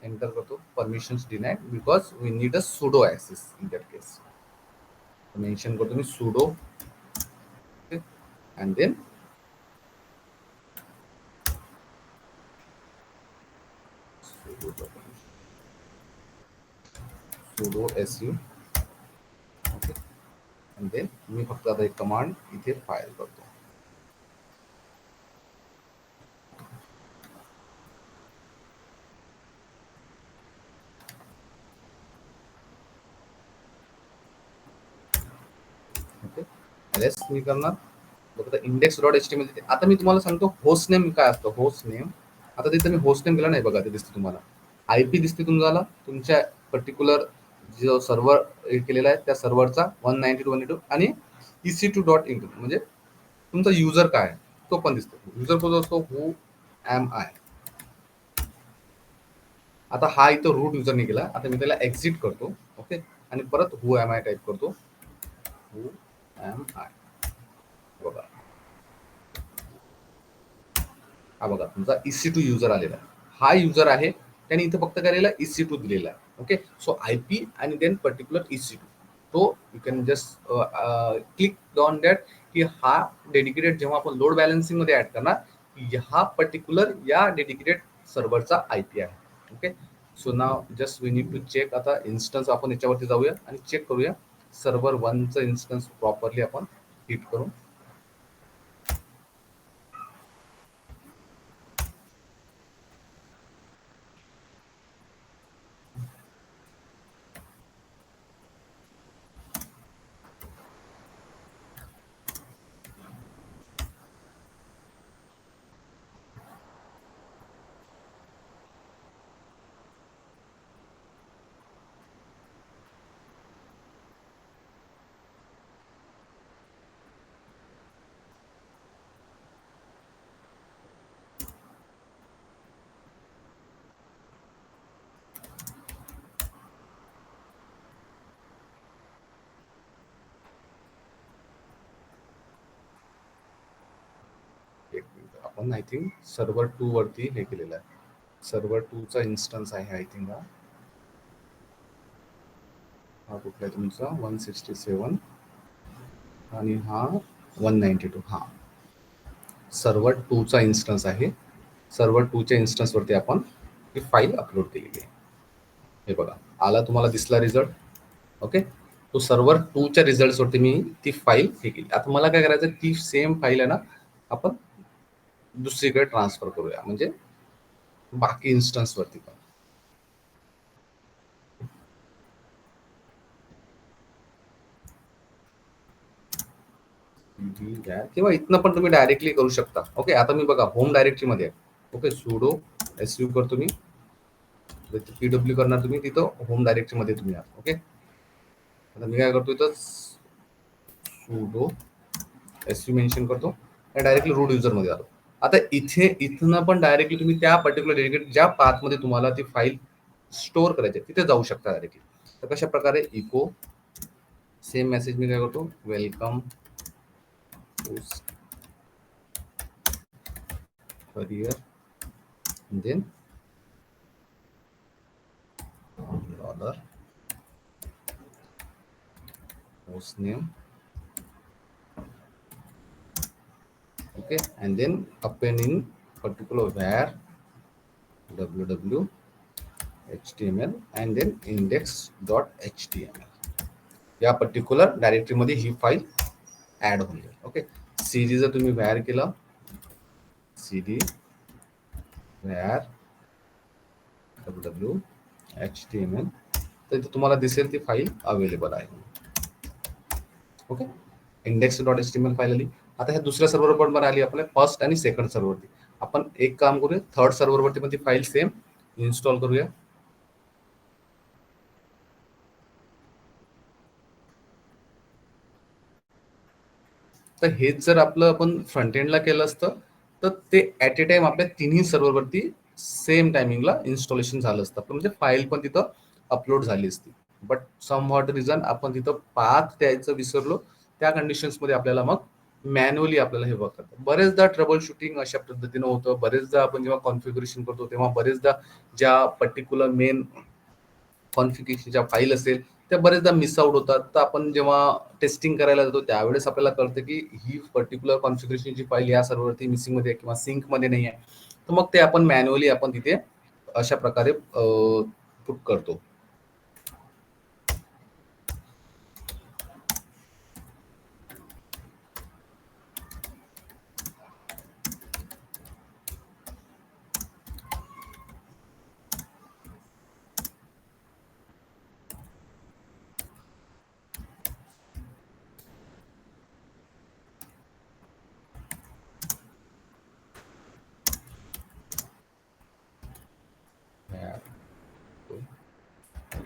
A: enter करतो. Permissions denied because we need a sudo access in that case. Mention करतो मी sudo. Okay, and then sudo su. Okay, and then मी फक्त आता एक कमांड इथे फाईल करतो. ओके, एस मी करणार फक्त index.html. आता मी तुम्हाला सांगतो होस्ट नेम काय असतं. होस्ट नेम, आता तिथे मी होस्ट नेम केला नाही बघा, ते दिसते तुम्हाला. IP दिसते तुम्हाला तुमच्या पर्टिक्युलर जो सर्व्हर केलेला आहे त्या सर्व्हरचा 192.192, आणि EC2.in म्हणजे तुमचा युजर काय आहे तो पण दिसतो. युजर कोण असतो? हू एम आय. आता हा इथं रूट युजरने केला. आता मी त्याला एक्झिट करतो. ओके, आणि परत हू एम आय टाईप करतो. हू एम आय. बघा, हा बघा तुमचा EC2 युजर आलेला आहे. हा युजर आहे, त्याने इथं फक्त करायला EC2 दिलेला आहे. ओके, सो IP आणि देन पर्टिक्युलर EC2. तो you can just click on that की हा डेडिकेटेड जेव्हा आपण लोड बॅलन्सिंग मध्ये ऍड करणार, हा पर्टिक्युलर या डेडिकेटेड सर्व्हरचा IP आहे. Okay, so now just we need to check. आता इन्स्टन्स आपण याच्यावरती जाऊया आणि चेक करूया सर्व्हर 1चं इन्स्टन्स प्रॉपरली आपण हिट करून. आपण आय थिंक सर्व्हर 2 वरती हे केलेलं आहे. सर्व्हर 2 चा इन्स्टन्स आहे आय थिंक हा कुठला आहे तुमचा 167 आणि हा 192. हा सर्व्हर 2 चा इन्स्टन्स आहे. सर्व्हर 2 च्या इन्स्टन्स वरती आपण ही फाईल अपलोड केलेली आहे. हे बघा आला तुम्हाला दिसला रिझल्ट. ओके, तो सर्व्हर 2 च्या रिझल्ट वरती मी ती फाईल हे केली. आता मला काय करायचं, ती सेम फाईल आहे ना आपण दुसरीकडे ट्रान्सफर करूया, म्हणजे बाकी इन्स्टन्स वरती पण. किंवा इथनं पण तुम्ही डायरेक्टली करू शकता. ओके, आता मी बघा होम डायरेक्टरी मध्ये आहे. ओके, सुडो SU करतो मी, PW करणार तुम्ही तिथं होम डायरेक्टरी मध्ये तुम्ही आहात. ओके, आता मी काय करतो इथं सुडो SU मेन्शन करतो आणि डायरेक्टली रूट युजर मध्ये आलो. आता इथनं पण डायरेक्टली तुम्ही त्या पर्टिक्युलर डेडिकेट ज्या पाथ मध्ये तुम्हाला ती फाईल स्टोअर करायची तिथे जाऊ शकता डायरेक्टली. तर कशा प्रकारे इको सेम मेसेज मी काय करतो, welcome career then dollar host name, okay, and then append in particular where www html and then index.html या पर्टिक्युलर डायरेक्टरी मध्ये ही फाईल ऍड होईल. ओके, cd जर तुम्ही वॅर केलं cd where www html तर इथे तुम्हाला दिसेल ती फाईल अवेलेबल आहे. ओके, index.html फाईल आली. आता ह्या दुसऱ्या सर्व्हरवर पण आली आपल्या फर्स्ट आणि सेकंड सर्व्हरवरती. आपण एक काम करूया, थर्ड सर्व्हरवरती पण ती फाईल सेम इन्स्टॉल करूया. तर हेच जर आपलं आपण फ्रंट एंडला केलं असतं तर ते ऍट ए टाइम आपल्या तिन्ही सर्व्हरवरती सेम टायमिंगला इन्स्टॉलेशन झालं असतं, म्हणजे फाईल पण तिथं अपलोड झाली असती. बट सम व्हॉट रिझन आपण तिथं पाथ द्यायचं विसरलो. त्या कंडिशन्स मध्ये आपल्याला मग मॅन्युअली आपल्याला हे वर्क करतं. बरेचदा ट्रबल शूटिंग अशा पद्धतीनं होतं. बरेचदा आपण जेव्हा कॉन्फिगरेशन करतो तेव्हा बरेचदा ज्या पर्टिक्युलर मेन कॉन्फिगरेशनच्या फाईल असेल त्या बरेचदा मिस आउट होतात. तर आपण जेव्हा टेस्टिंग करायला जातो त्यावेळेस आपल्याला कळतं की ही पर्टिक्युलर कॉन्फिगरेशनची फाईल या सर्व्हरवरती मिसिंग मध्ये किंवा सिंक मध्ये नाही आहे. तर मग ते आपण मॅन्युअली आपण तिथे अशा प्रकारे पुट करतो.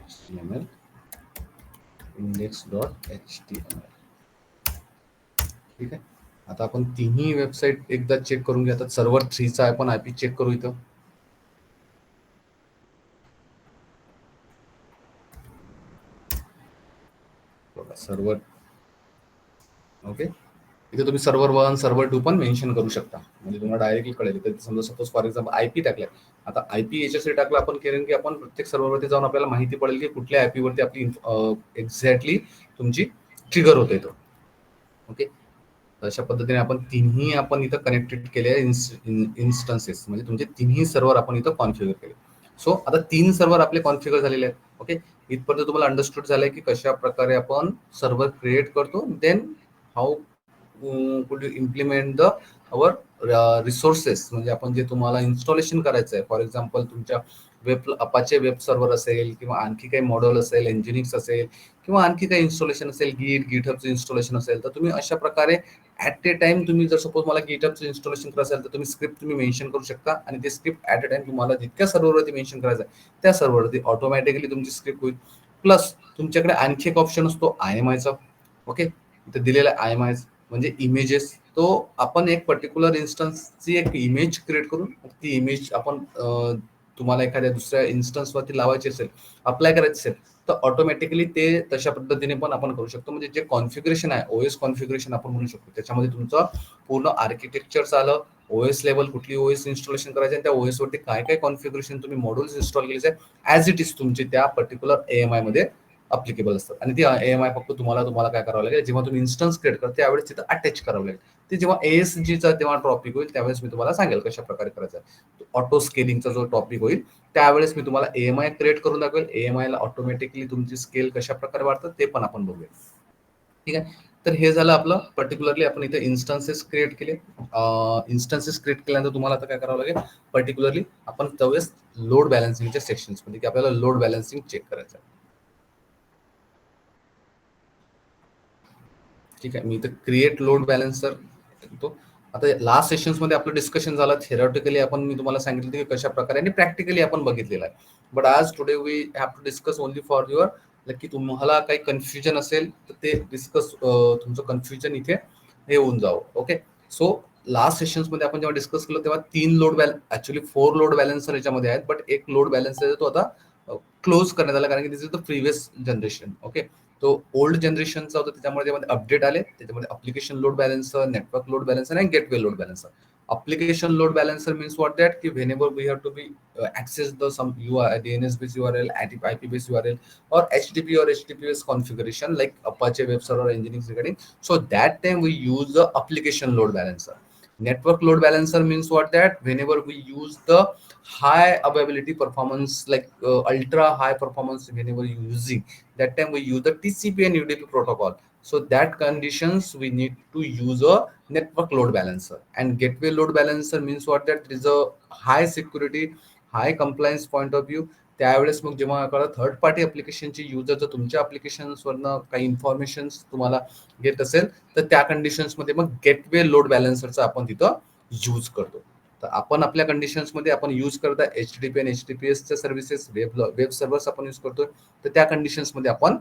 A: HTML index.html. ठीक आहे, आता आपण तिन्ही वेबसाईट एकदा चेक करून घेतात. सर्व्हर 3 चा आपण आयपी चेक करू इथं. सर्व्हर ओके, इथे तुम्ही सर्व्हर 1 सर्व्हर 2 पण मेन्शन करू शकता, म्हणजे तुम्हाला डायरेक्टली कळेल. तर समजा सपोज फॉर एक्झाम्पल आयपी टाकलाय. आता आयपी याच्यासाठी टाकला आपण कारण की आपण प्रत्येक सर्व्हरवरती जाऊन आपल्याला माहिती पडेल की कुठल्या आयपी वरती आपली एक्झॅक्टली तुमची ट्रिगर होते तो. ओके, अशा पद्धतीने आपण तिन्ही आपण इथं कनेक्टेड केले इन्स्टन्सेस, म्हणजे तुमचे तिन्ही सर्व्हर आपण इथं कॉन्फिगर केले. सो आता 3 सर्व्हर आपले कॉन्फिगर झालेले आहेत. ओके, इथपर्यंत तुम्हाला अंडरस्टूड झालंय की कशा प्रकारे आपण सर्व्हर क्रिएट करतो, then how could you implement the our resources, म्हणजे आपण जे तुम्हाला इन्स्टॉलेशन करायचं आहे. फॉर एक्झाम्पल तुमच्या अपाचे वेब सर्व्हर असेल किंवा आणखी काही मॉडेल असेल, एनजिनिक्स असेल किंवा आणखी काही इन्स्टॉलेशन असेल, गिटहबचं इन्स्टॉलेशन असेल, तर तुम्ही अशा प्रकारे ऍट ए टाइम तुम्ही जर सपोज मला गिटहबचं इन्स्टॉलेशन करायचं असेल तर तुम्ही स्क्रिप्ट तुम्ही मेन्शन करू शकता आणि ते स्क्रिप्ट ऍट ए टाइम तुम्हाला जितक्या सर्व्हरवरती मेन्शन करायचं आहे त्या सर्व्हरवरती ऑटोमॅटिकली तुमची स्क्रिप्ट होईल. प्लस तुमच्याकडे आणखी एक ऑप्शन असतो IMI चा. ओके, इथे दिलेला IMI म्हणजे इमेजेस. तो आपण एक पर्टिक्युलर इन्स्टन्सची एक इमेज क्रिएट करून ती इमेज आपण तुम्हाला एखाद्या दुसऱ्या इन्स्टन्सवरती लावायची असेल, अप्लाय करायची असेल, तर ऑटोमॅटिकली ते तशा पद्धतीने पण आपण करू शकतो. म्हणजे जे कॉन्फिगरेशन आहे OS कॉन्फिगरेशन आपण म्हणू शकतो, त्याच्यामध्ये तुमचं पूर्ण आर्किटेक्चर आलं, ओएस लेवल कुठली ओएस इन्स्टॉलेशन करायचे आणि त्या ओएस वरती काय काय कॉन्फिगरेशन तुम्ही मॉड्यूल्स इन्स्टॉल केले ॲज इट इज तुमची त्या पर्टिक्युलर एएमआय मध्ये अप्लिकेबल असतात. आणि ती एएमआय फक्त तुम्हाला काय करावं लागेल, जेव्हा तुम्ही इन्स्टन्स क्रिएट करता त्यावेळेस तिथं अटॅच करावं लागेल. ते जेव्हा एएसजीचा तेव्हा टॉपिक होईल त्यावेळेस मी तुम्हाला सांगेल कशा प्रकारे करायचा. ऑटो स्केलिंगचा जो टॉपिक होईल त्यावेळेस मी तुम्हाला एएमआय क्रिएट करून दाखवेल. एएमआय ला ऑटोमॅटिकली तुमची स्केल कशा प्रकारे वाढतात ते पण आपण बघूया. ठीक आहे. तर हे झालं आपलं पर्टिक्युलरली आपण इथे इन्स्टन्सेस क्रिएट केले. इन्स्टन्सेस क्रिएट केल्यानंतर तुम्हाला आता काय करावं लागेल, पर्टिक्युलरली आपण त्यावेळेस लोड बॅलन्सिंगच्या सेक्शन्स मध्ये की आपल्याला लोड बॅलन्सिंग चेक करायचं आहे. ठीक आहे. मी इथं क्रिएट लोड बॅलन्सर तो आता लास्ट सेशन्स मध्ये आपलं डिस्कशन झालं. थेरॉटिकली आपण मी तुम्हाला सांगितलं की कशा प्रकारे आणि प्रॅक्टिकली आपण बघितलेलं आहे. बट आज today we have to discuss only for your की तुम्हाला काही कन्फ्युजन असेल तर ते डिस्कस, तुमचं कन्फ्युजन इथे हे होऊन जावं. ओके. सो लास्ट सेशन्स मध्ये आपण जेव्हा डिस्कस केलं तेव्हा 3 लोड ऍक्च्युअली 4 लोड बॅलन्सर याच्यामध्ये आहेत, बट एक लोड बॅलन्सर तो आता क्लोज करण्यात आला कारण की this is the previous generation. Okay. तो ओल्ड जनरेशनचा होता, त्याच्यामध्ये अपडेट आले. त्याच्यामध्ये application load balancer, network load balancer आणि gateway load balancer. Application load balancer means what that ki whenever we have to be access the some URL, DNS based URL, IP based URL or HTTP or HTTPS configuration like Apache web server engineering regarding, so that time we use the application load balancer. Network load balancer means what that whenever we use the high availability performance like ultra high performance, whenever you using that time we use the TCP and UDP protocol. So that conditions we need to use a network load balancer. And gateway load balancer means what that there is a high security, high compliance point of view. त्यावेळेस मग जेव्हा थर्ड पार्टी ऍप्लिकेशनची युजर जर तुमच्या ऍप्लिकेशन्सवरनं काही इन्फॉर्मेशन तुम्हाला घेत असेल तर त्या कंडिशन्समध्ये मग गेटवे लोड बॅलन्सरचा आपण तिथं यूज करतो. तर आपण आपल्या कंडिशन्समध्ये आपण यूज करता HTTP आणि HTTPSच्या सर्व्हिसेस, वेब सर्व्हर्स आपण यूज करतोय. तर त्या कंडिशन्समध्ये आपण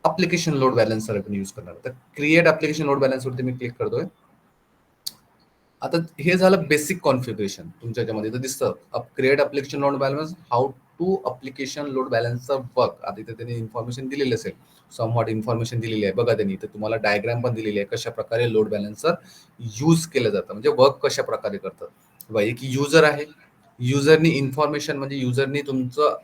A: अप्लिकेशन लोड बॅलन्सर आपण यूज करणार. तर क्रिएट अप्लिकेशन लोड बॅलन्स वरती मी क्लिक करतोय. आता हे झालं बेसिक कॉन्फिगरेशन तुमच्या याच्यामध्ये. तर दिसतं create application load balance, how to application load बॅलन्सचं वर्क. आता इथे त्यांनी इन्फॉर्मेशन दिलेली असेल, समवॉट इन्फॉर्मेशन दिलेली आहे बघा त्यांनी. तर तुम्हाला डायग्राम पण दिलेली आहे कशा प्रकारे लोड बॅलन्सर यूज केलं जातं, म्हणजे वर्क कशा प्रकारे करतं. बघा एक युजर आहे, युजरनी इन्फॉर्मेशन म्हणजे युजरनी तुमचं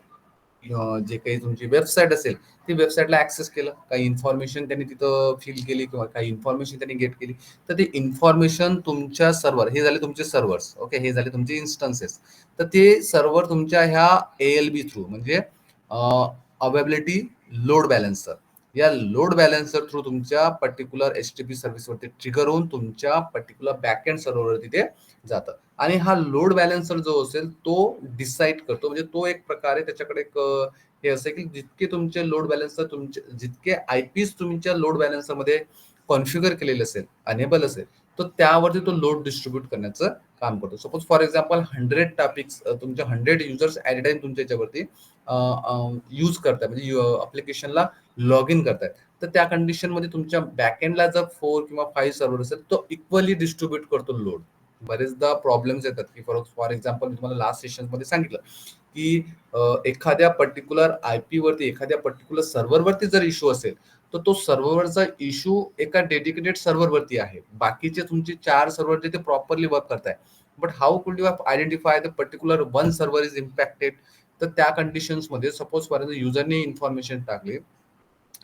A: जे काही तुमची वेबसाईट असेल ती वेबसाईटला ऍक्सेस केलं, काही इन्फॉर्मेशन त्यांनी तिथं फिल केली किंवा काही इन्फॉर्मेशन त्यांनी गेट केली. तर ते इन्फॉर्मेशन तुमच्या सर्व्हर, हे झाले तुमचे सर्व्हर्स. ओके. हे झाले तुमचे इन्स्टन्सेस. तर ते सर्व्हर तुमच्या ह्या ALB थ्रू म्हणजे अवेलेबिलिटी लोड बॅलन्सर, या लोड बॅलन्सर थ्रू तुमच्या पर्टिक्युलर HTTP सर्व्हिसवरती ट्रिगर होऊन तुमच्या पर्टिक्युलर बॅकएंड सर्व्हरवरती ते जातं. आणि हा लोड बॅलन्सर जो असेल तो डिसाईड करतो, म्हणजे तो एक प्रकारे त्याच्याकडे एक हे असं की जितके तुमचे लोड बॅलन्सर, तुमचे जितके IPs तुमच्या लोड बॅलन्सर मध्ये कॉन्फिगर केलेले असेल, अनेबल असेल, तर त्यावरती तो लोड डिस्ट्रीब्यूट करण्याचं काम करतो. सपोज फॉर एक्झाम्पल 100 टॉपिक्स तुमचे 100 युजर्स ऍट अ टाइम तुमच्या याच्यावरती यूज करताय, म्हणजे अप्लिकेशनला लॉग इन करतायत. तर त्या कंडिशन मध्ये तुमच्या बॅकएंडला जर 4 किंवा 5 सर्व्हर असेल तो इक्वली डिस्ट्रीब्यूट करतो लोड. बरेचदा प्रॉब्लेम्स येतात की फॉर एक्झाम्पल मी तुम्हाला लास्ट सेशन मध्ये सांगितलं की एखाद्या पर्टिक्युलर IP वरती, एखाद्या पर्टिक्युलर सर्व्हरवरती जर इश्यू असेल तर तो सर्व्हरचा इश्यू एका डेडिकेटेड सर्व्हरवरती आहे, बाकीचे तुमचे 4 सर्व्हर ते प्रॉपरली वर्क करताय. But how could you identify the particular one server is impacted. तर त्या कंडिशन्स मध्ये सपोज फॉर एक्झाम्पल युजरने इन्फॉर्मेशन टाकली,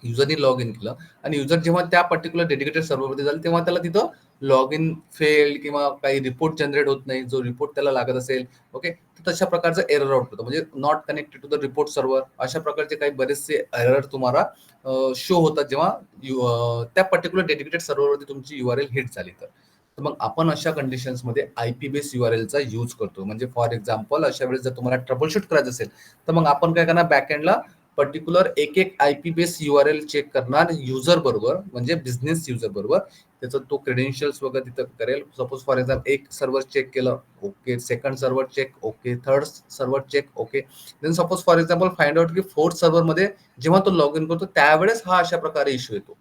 A: युजरनी लॉग इन केलं आणि युजर जेव्हा त्या पर्टिक्युलर डेडिकेटेड सर्व्हरमध्ये जाईल तेव्हा त्याला तिथं लॉग इन फेल्ड किंवा काही रिपोर्ट जनरेट होत नाही, जो रिपोर्ट त्याला लागत असेल. ओके. तर तशा प्रकारचं एरर आउट होतं, म्हणजे not connected to the report server. अशा प्रकारचे काही बरेचसे एरर तुम्हाला शो होतात जेव्हा त्या पर्टिक्युलर डेडिकेटेड सर्व्हरवरती तुमची URL हिट झाली तर. तर मग आपण अशा कंडिशन्समध्ये IP बेस URLचा यूज करतो. म्हणजे फॉर एक्झाम्पल अशा वेळेस जर तुम्हाला ट्रबलशूट करायचं असेल तर मग आपण काय करणार, बॅकएंडला पर्टिक्युलर एक IP बेस URL चेक करणार युजर बरोबर, म्हणजे बिझनेस युजर बरोबर. त्याचं तो क्रेडेन्शियल्स वगैरे तिथं करेल. सपोज फॉर एक्झाम्पल एक सर्व्हर चेक केलं, okay. Second server check, okay. Third server check, okay. Then suppose for example find out की फोर्थ सर्व्हर मध्ये जेव्हा तो लॉग इन करतो त्यावेळेस हा अशा प्रकारे इश्यू येतो.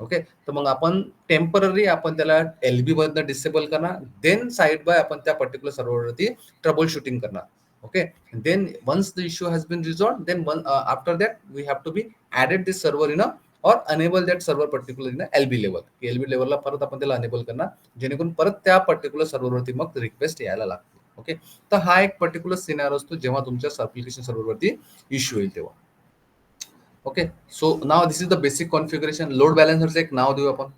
A: ओके. तर मग आपण टेम्पररी आपण त्याला LB मधनं डिसेबल करणार, देन साइड बाय आपण त्या पर्टिक्युलर सर्व्हरवरती ट्रबल शूटिंग करणार. Okay, and then once the issue has been resolved, then after that we have to be added this server in a or enable that server particular in LB level. LB लेवलला परत आपण त्याला अनेबल करणार, जेणेकरून परत त्या पर्टिक्युलर सर्व्हरवरती मग रिक्वेस्ट यायला लागते. ओके, तर हा एक पर्टिक्युलर सिनारिओ असतो जेव्हा तुमच्या ॲप्लिकेशन सर्व्हरवरती इश्यू येईल तेव्हा. Okay, so now this is the basic configuration. Load बॅलन्सरचं एक नाव देऊ आपण,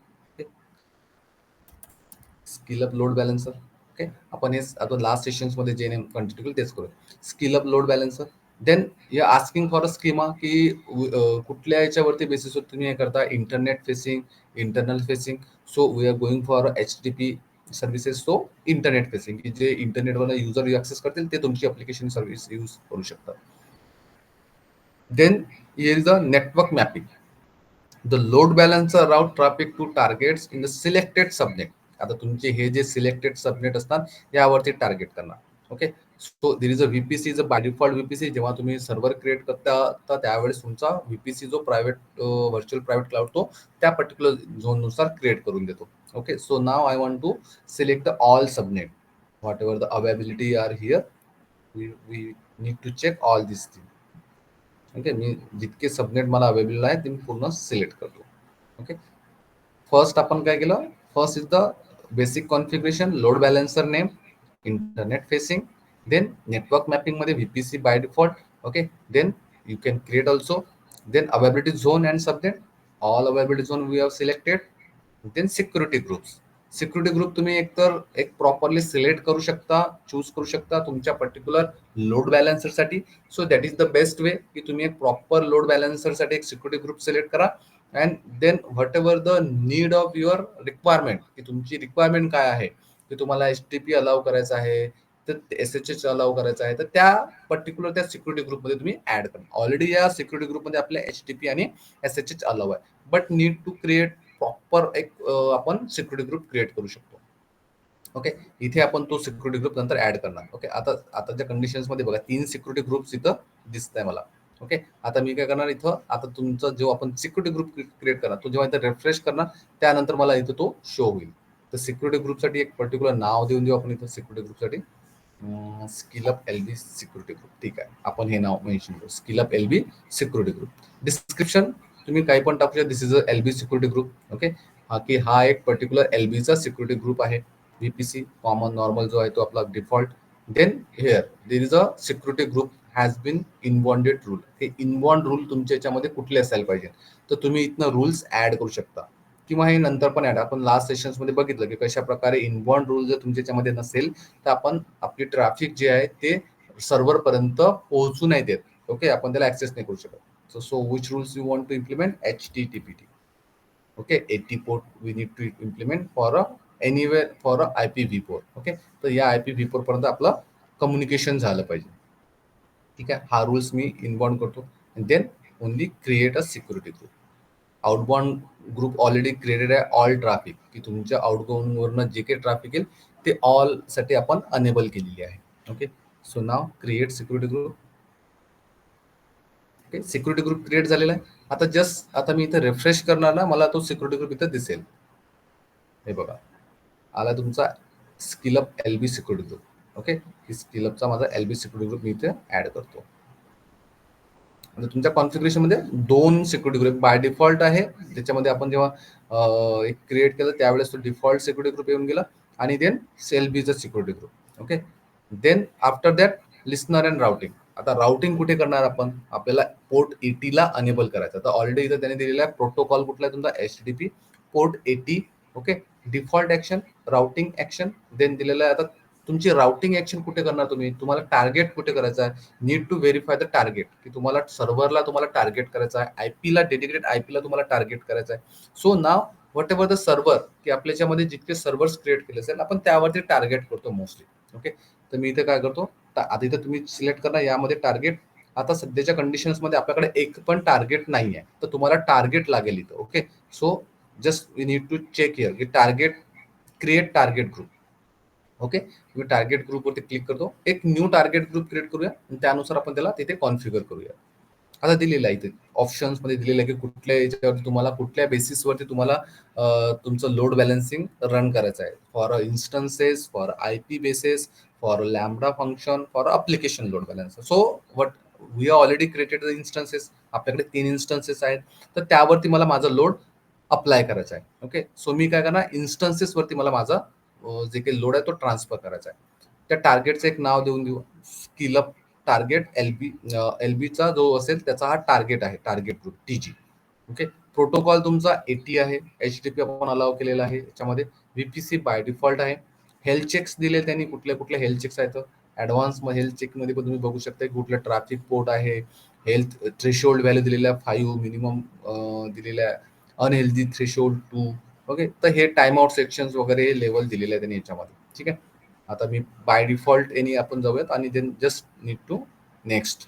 A: skill up load balancer. Okay, आपण हे आता लास्ट सेशन्स मध्ये जे नेम कंटिन्यू केलं तेच करू. Skill up load balancer. Then या आस्किंग फॉर अ स्कीमा, की कुठल्या याच्यावरती बेसिसवर तुम्ही हे करता, internet facing, internal facing. So we are going for HTTP services, so internet facing, की जे इंटरनेटवर युजर ऍक्सेस करतील ते तुमची ऍप्लिकेशन सर्व्हिस यूज करू शकतात. Then here is a network mapping. The load balancer route traffic to targets in the selected subnet. आता तुमचे हे जे सिलेक्टेड सबनेट असतात यावरती टार्गेट करणार. Okay, so there is a VPC, is a by default VPC. जेव्हा तुम्ही सर्व्हर क्रिएट करता तर त्यावेळेस तुमचा व्हीपीसी जो प्रायव्हेट व्हर्च्युअल प्रायव्हेट क्लाउड तो त्या पर्टिक्युलर झोननुसार क्रिएट करून देतो. Okay, so now I want to select the all subnet, whatever the availability are here, we need to check all this thing. Okay, मी जितके सबनेट मला अवेलेबल आहे ते मी पूर्ण सिलेक्ट करतो. ओके, फर्स्ट आपण काय केलं, first is the basic configuration, load balancer name, internet facing, then network mapping मध्ये VPC by default. Okay, then you can create also, then availability zone and subnet, all availability zone we have selected. Then security groups. Security group तुम्ही एकतर एक प्रॉपरली सिलेक्ट करू शकता, चूज करू शकता तुमच्या पर्टिक्युलर लोड बॅलन्सरसाठी. So that is the best way, की तुम्ही एक प्रॉपर लोड बॅलन्सरसाठी एक सिक्युरिटी ग्रुप सिलेक्ट करा. And then whatever the need of your requirement, की तुमची रिक्वायरमेंट काय आहे, की तुम्हाला HTTP अलाव करायचं आहे, तर SSH अलाव करायचं आहे, तर त्या पर्टिक्युलर त्या सिक्युरिटी ग्रुपमध्ये तुम्ही ऍड करा. ऑलरेडी या सिक्युरिटी ग्रुपमध्ये आपल्या HTTP आणि SSH अलाव आहे, but need to create proper एक आपण सिक्युरिटी ग्रुप क्रिएट करू शकतो. ओके, इथे आपण तो सिक्युरिटी ग्रुप नंतर ऍड करणार. ओके, आता आताच्या कंडिशन्स मध्ये बघा 3 सिक्युरिटी ग्रुप्स इथं दिसत आहे मला. ओके, आता मी काय करणार इथं, आता तुमचा जो आपण सिक्युरिटी ग्रुप क्रिएट करणार तो जेव्हा इथं रिफ्रेश करणार त्यानंतर मला इथं तो शो होईल. तर सिक्युरिटी ग्रुपसाठी एक पर्टिक्युलर नाव देऊन देऊ आपण इथं सिक्युरिटी ग्रुपसाठी, skill up LB security group. ठीक आहे, आपण हे नाव मेन्शन करू, skill up LB security group. Description तुम्ही काही पण टाकू शकता, this is a LB security group. Okay, की हा एक पर्टिक्युलर LBचा सिक्युरिटी ग्रुप आहे. VPC कॉमन नॉर्मल जो आहे तो आपला default. Then here there is a security group has been inbounded rule. हे इनबॉन्ड रूल तुमच्या याच्यामध्ये कुठले असायला पाहिजे, तर तुम्ही इथनं रूल्स ऍड करू शकता, किंवा हे नंतर पण ऍड. आपण लास्ट सेशन्स मध्ये बघितलं की कशा प्रकारे इनबॉन्ड रूल जर तुमच्या याच्यामध्ये नसेल तर आपण आपली ट्रॅफिक जे आहे ते सर्व्हर पर्यंत पोहोचू नाही देत. ओके, आपण त्याला ऍक्सेस नाही करू शकत. So which rules you want to implement, HTTP. Okay, 80 port we need to implement for anywhere for IPv4. ओके, तर या IPv4 पर्यंत आपलं कम्युनिकेशन झालं पाहिजे. ठीक आहे, हा रूल्स मी इनबॉन्ड करतो. Then only create a security group. Outbound group already created आहे, ऑल ट्रॅफिक, की तुमच्या आउटगोइंग वरनं जे काही ट्रॅफिक येईल ते ऑल साठी आपण अनेबल केलेली आहे. Okay, so now create security group. Okay, security group create झालेला आहे. आता जस्ट आता मी इथे रिफ्रेश करणार ना, मला तो सिक्युरिटी ग्रुप इथं दिसेल. हे बघा, आला तुमचा स्किलअप LB सिक्युरिटी ग्रुप. ओके, स्किलअपचा माझा LB सिक्युरिटी ग्रुप मी इथे ऍड करतो. तुमच्या कॉन्फिगरेशन मध्ये 2 सिक्युरिटी ग्रुप बाय डिफॉल्ट आहे, त्याच्यामध्ये आपण जेव्हा एक क्रिएट केलं त्यावेळेस तो डिफॉल्ट सिक्युरिटी ग्रुप येऊन गेला, आणि देन LBचा security group. Okay, then after that listener and routing. आता राउटिंग कुठे करणार आपण, आपल्याला पोर्ट 80 ला अनेबल करायचं. तर ऑलरेडी इथं त्याने दिलेला आहे प्रोटोकॉल कुठला आहे तुमचा, HTTP port 80. Okay, default action, routing action, then दिलेलं आहे. आता तुमची राउटिंग ऍक्शन कुठे करणार तुम्ही, तुम्हाला टार्गेट कुठे करायचं आहे, need to verify the target, की तुम्हाला सर्व्हरला तुम्हाला टार्गेट करायचं आहे, आयपीला डेडिकेटेड आयपीला तुम्हाला टार्गेट करायचं आहे. So now what ever the server, की आपल्याच्यामध्ये जितके सर्व्हर्स क्रिएट केले असेल आपण त्यावरती टार्गेट करतो मोस्टली. ओके, तर मी इथे काय करतो, आधी तर तुम्ही सिलेक्ट करा यामध्ये टार्गेट. आता सध्याच्या कंडिशन्स मध्ये आपल्याकडे एक पण टार्गेट नाही आहे, तर तुम्हाला टार्गेट लागेल इथं. Okay, so just we need to check here की target, create target group. Okay, मी टार्गेट ग्रुपवरती क्लिक करतो, एक न्यू टार्गेट ग्रुप क्रिएट करूया आणि त्यानुसार आपण त्याला तिथे कॉन्फिगर करूया. आता दिलेलं आहे इथे ऑप्शन्स मध्ये दिलेलं आहे की कुठल्या याच्यावरती तुम्हाला, कुठल्या बेसिसवरती तुम्हाला तुमचं लोड बॅलन्सिंग रन करायचं आहे, for instances, for IP basis, for lambda function, for application load balancer. So what we are already created the instances, आपल्याकडे 3 इन्स्टन्सेस आहेत, तर त्यावरती मला माझा लोड अप्लाय करायचा आहे. ओके, सो मी काय करणार, इन्स्टन्सेस वरती मला माझा जे काही लोड आहे तो ट्रान्सफर करायचा आहे. त्या टार्गेटचं एक नाव देऊन देऊ, स्किल अप टार्गेट. एलबीचा जो असेल त्याचा हा टार्गेट आहे, target group TG. Okay, protocol तुमचा एटी आहे, एचटीटीपी आपण अलाव केलेला आहे, याच्यामध्ये व्हीपीसी बाय डिफॉल्ट आहे. हेल्थ चेक्स दिले त्यांनी, कुठल्या कुठल्या हेल्थ चेक्स आहेत. ऍडव्हान्स हेल्थ चेक मध्ये पण तुम्ही बघू शकता कुठलं ट्रॅफिक पोर्ट आहे, हेल्थ थ्रेशोल्ड व्हॅल्यू दिलेल्या 5 मिनिमम दिलेल्या, अनहेल्दी थ्रेशोल्ड 2. ओके, तर हे टाइम आउट सेक्शन्स वगैरे लेवल दिलेले आहे त्यांनी याच्यामध्ये. ठीक आहे, आता मी बाय डिफॉल्ट यांनी आपण जाऊयात आणि then just need to next.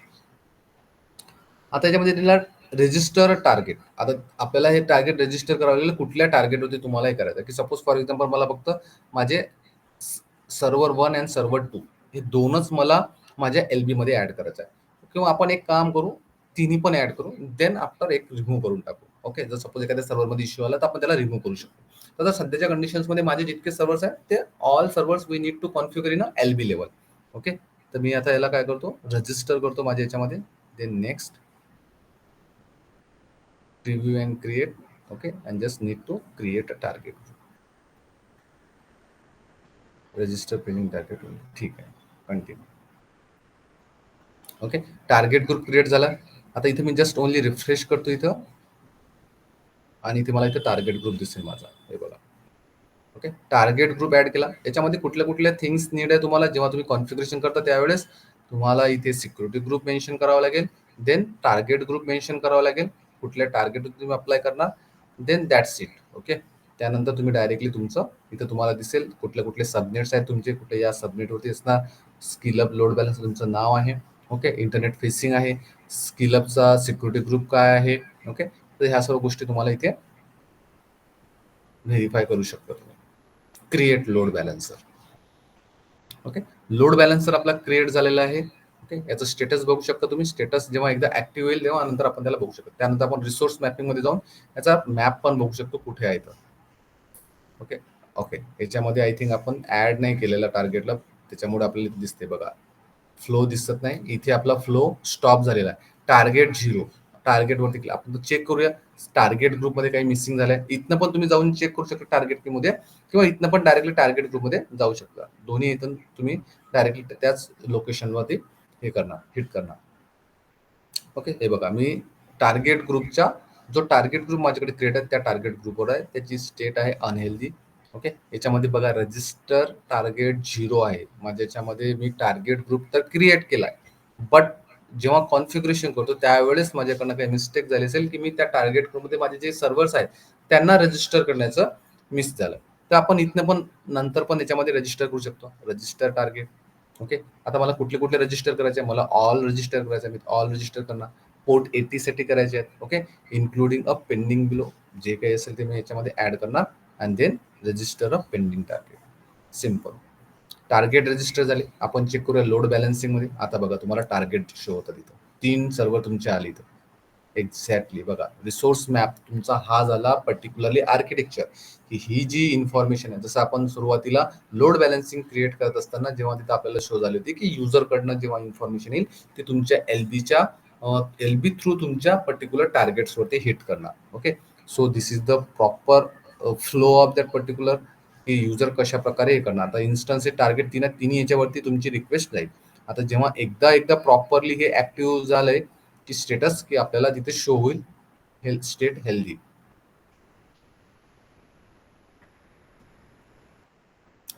A: आता याच्यामध्ये दिला रजिस्टर टार्गेट. आता आपल्याला हे टार्गेट रजिस्टर करावं लागेल, कुठल्या टार्गेटवरती तुम्हाला हे करायचं, की सपोज फॉर एक्झाम्पल मला फक्त माझे सर्व्हर 1 आणि सर्व्हर 2 हे दोनच मला माझ्या एलबी मध्ये ऍड करायचं आहे. किंवा आपण एक काम करू, तिन्ही पण ऍड करू, देन आफ्टर एक रिमूव्ह करून टाकू. ओके, जर सपोज एखाद्या सर्व्हर मध्ये इश्यू आला तर आपण त्याला रिमूव्ह करू शकतो. तर सध्याच्या कंडिशन्स मध्ये माझे जितके सर्व्हर्स आहेत ते all servers we need to configure in LB level. Okay, तर मी आता याला काय करतो, रजिस्टर करतो माझ्या याच्यामध्ये, then next, preview and create. Okay, and just need to create a target, register pending target. ठीक आहे, continue. Okay, target group create झाला. आता इथे मी जस्ट ओनली रिफ्रेश करतो इथं, आणि इथे मला इथे टार्गेट ग्रुप दिसेल माझा, हे बघा. ओके, टार्गेट ग्रुप ऍड केला. याच्यामध्ये कुठल्या कुठल्या थिंग्स नीड आहे तुम्हाला, जेव्हा तुम्ही कॉन्फिगरेशन करता त्यावेळेस तुम्हाला इथे सिक्युरिटी ग्रुप मेन्शन करावा लागेल, देन टार्गेट ग्रुप मेन्शन करावा लागेल, कुठल्या टार्गेट तुम्ही अप्लाय करणार, देन दॅट्स इट. ओके, त्यानंतर तुम्ही डायरेक्टली तुमचं इथं तुम्हाला दिसेल कुठले कुठले सबनेट्स आहेत तुमचे, कुठे या सबनेटवरती असणार स्किलअप लोड बॅलन्स तुमचं नाव आहे. ओके, इंटरनेट फेसिंग आहे, स्किलअपचा सिक्युरिटी ग्रुप काय आहे. ओके, तर ह्या सर्व गोष्टी तुम्हाला इथे व्हेरीफाय करू शकता तुम्ही. Create load balancer. Okay, load balancer आपला क्रिएट झालेला आहे. ओके, याचं स्टेटस बघू शकता तुम्ही. स्टेटस जेव्हा एकदा ऍक्टिव्ह होईल तेव्हा नंतर आपण त्याला बघू शकतो. त्यानंतर आपण रिसोर्स मॅपिंग मध्ये जाऊन याचा मॅप पण बघू शकतो कुठे आहे. ओके ओके, याच्यामध्ये आय थिंक आपण ऍड नाही केलेला टार्गेटला, त्याच्यामुळे आपल्याला दिसते बघा, फ्लो दिसत नाही इथे, आपला फ्लो स्टॉप झालेला आहे. टार्गेट 0, टार्गेट वरती आपण चेक करूया टार्गेट ग्रुप मध्ये काही मिसिंग झालंय. इथनं पण तुम्ही जाऊन चेक करू शकता टार्गेट मध्ये, किंवा इथनं पण डायरेक्टली टार्गेट ग्रुप मध्ये जाऊ शकता. दोन्ही इथून तुम्ही डायरेक्टली त्याच लोकेशनवरती हे करणार, हिट करणार. ओके, हे बघा मी टार्गेट ग्रुपच्या, जो टार्गेट ग्रुप माझ्याकडे क्रिएट आहे त्या टार्गेट ग्रुपवर आहे, त्याची स्टेट आहे अनहेल्दी. ओके, याच्यामध्ये बघा रजिस्टर टार्गेट 0 आहे माझ्या याच्यामध्ये. मी टार्गेट ग्रुप तर क्रिएट केलाय, बट जेव्हा कॉन्फिगरेशन करतो त्यावेळेस माझ्याकडनं काही मिस्टेक झाली असेल, की मी त्या टार्गेट ग्रुपमध्ये माझे जे सर्व्हर्स आहेत त्यांना रजिस्टर करण्याचं मिस झालं. तर आपण इथनं पण नंतर पण याच्यामध्ये रजिस्टर करू शकतो, रजिस्टर टार्गेट. ओके, आता मला कुठले कुठले रजिस्टर करायचे, मला ऑल रजिस्टर करायचे, मी ऑल रजिस्टर करणार. पोर्ट 80 साठी करायचे आहेत. Okay, including a pending below, जे काही असेल ते मी याच्यामध्ये ऍड करणार, and then register a pending target. Simple, target register झाले. आपण चेक करूया लोड बॅलन्सिंग मध्ये. आता बघा तुम्हाला टार्गेट शो होतात इथं, 3 सर्व्हर तुमचे आले इथं. एक्झॅक्टली बघा, रिसोर्स मॅप तुमचा हा झाला पर्टिक्युलरली आर्किटेक्चर. ही जी इन्फॉर्मेशन आहे, जसं आपण सुरुवातीला लोड बॅलन्सिंग क्रिएट करत असताना जेव्हा तिथं आपल्याला शो झाली होती, की युजरकडनं जेव्हा इन्फॉर्मेशन येईल ती तुमच्या एलबी थ्रू तुमच्या पर्टिक्युलर टार्गेट्स वरती हिट करणार. Okay, so this is the proper flow of that particular, की युजर कशा प्रकारे हे करणार. आता इन्स्टन्स हे टार्गेट तिन्ही याच्यावरती तुमची रिक्वेस्ट जाईल. आता जेव्हा एकदा प्रॉपरली हे ऍक्टिव्ह झालंय की स्टेटस, की आपल्याला तिथे शो होईल health state healthy.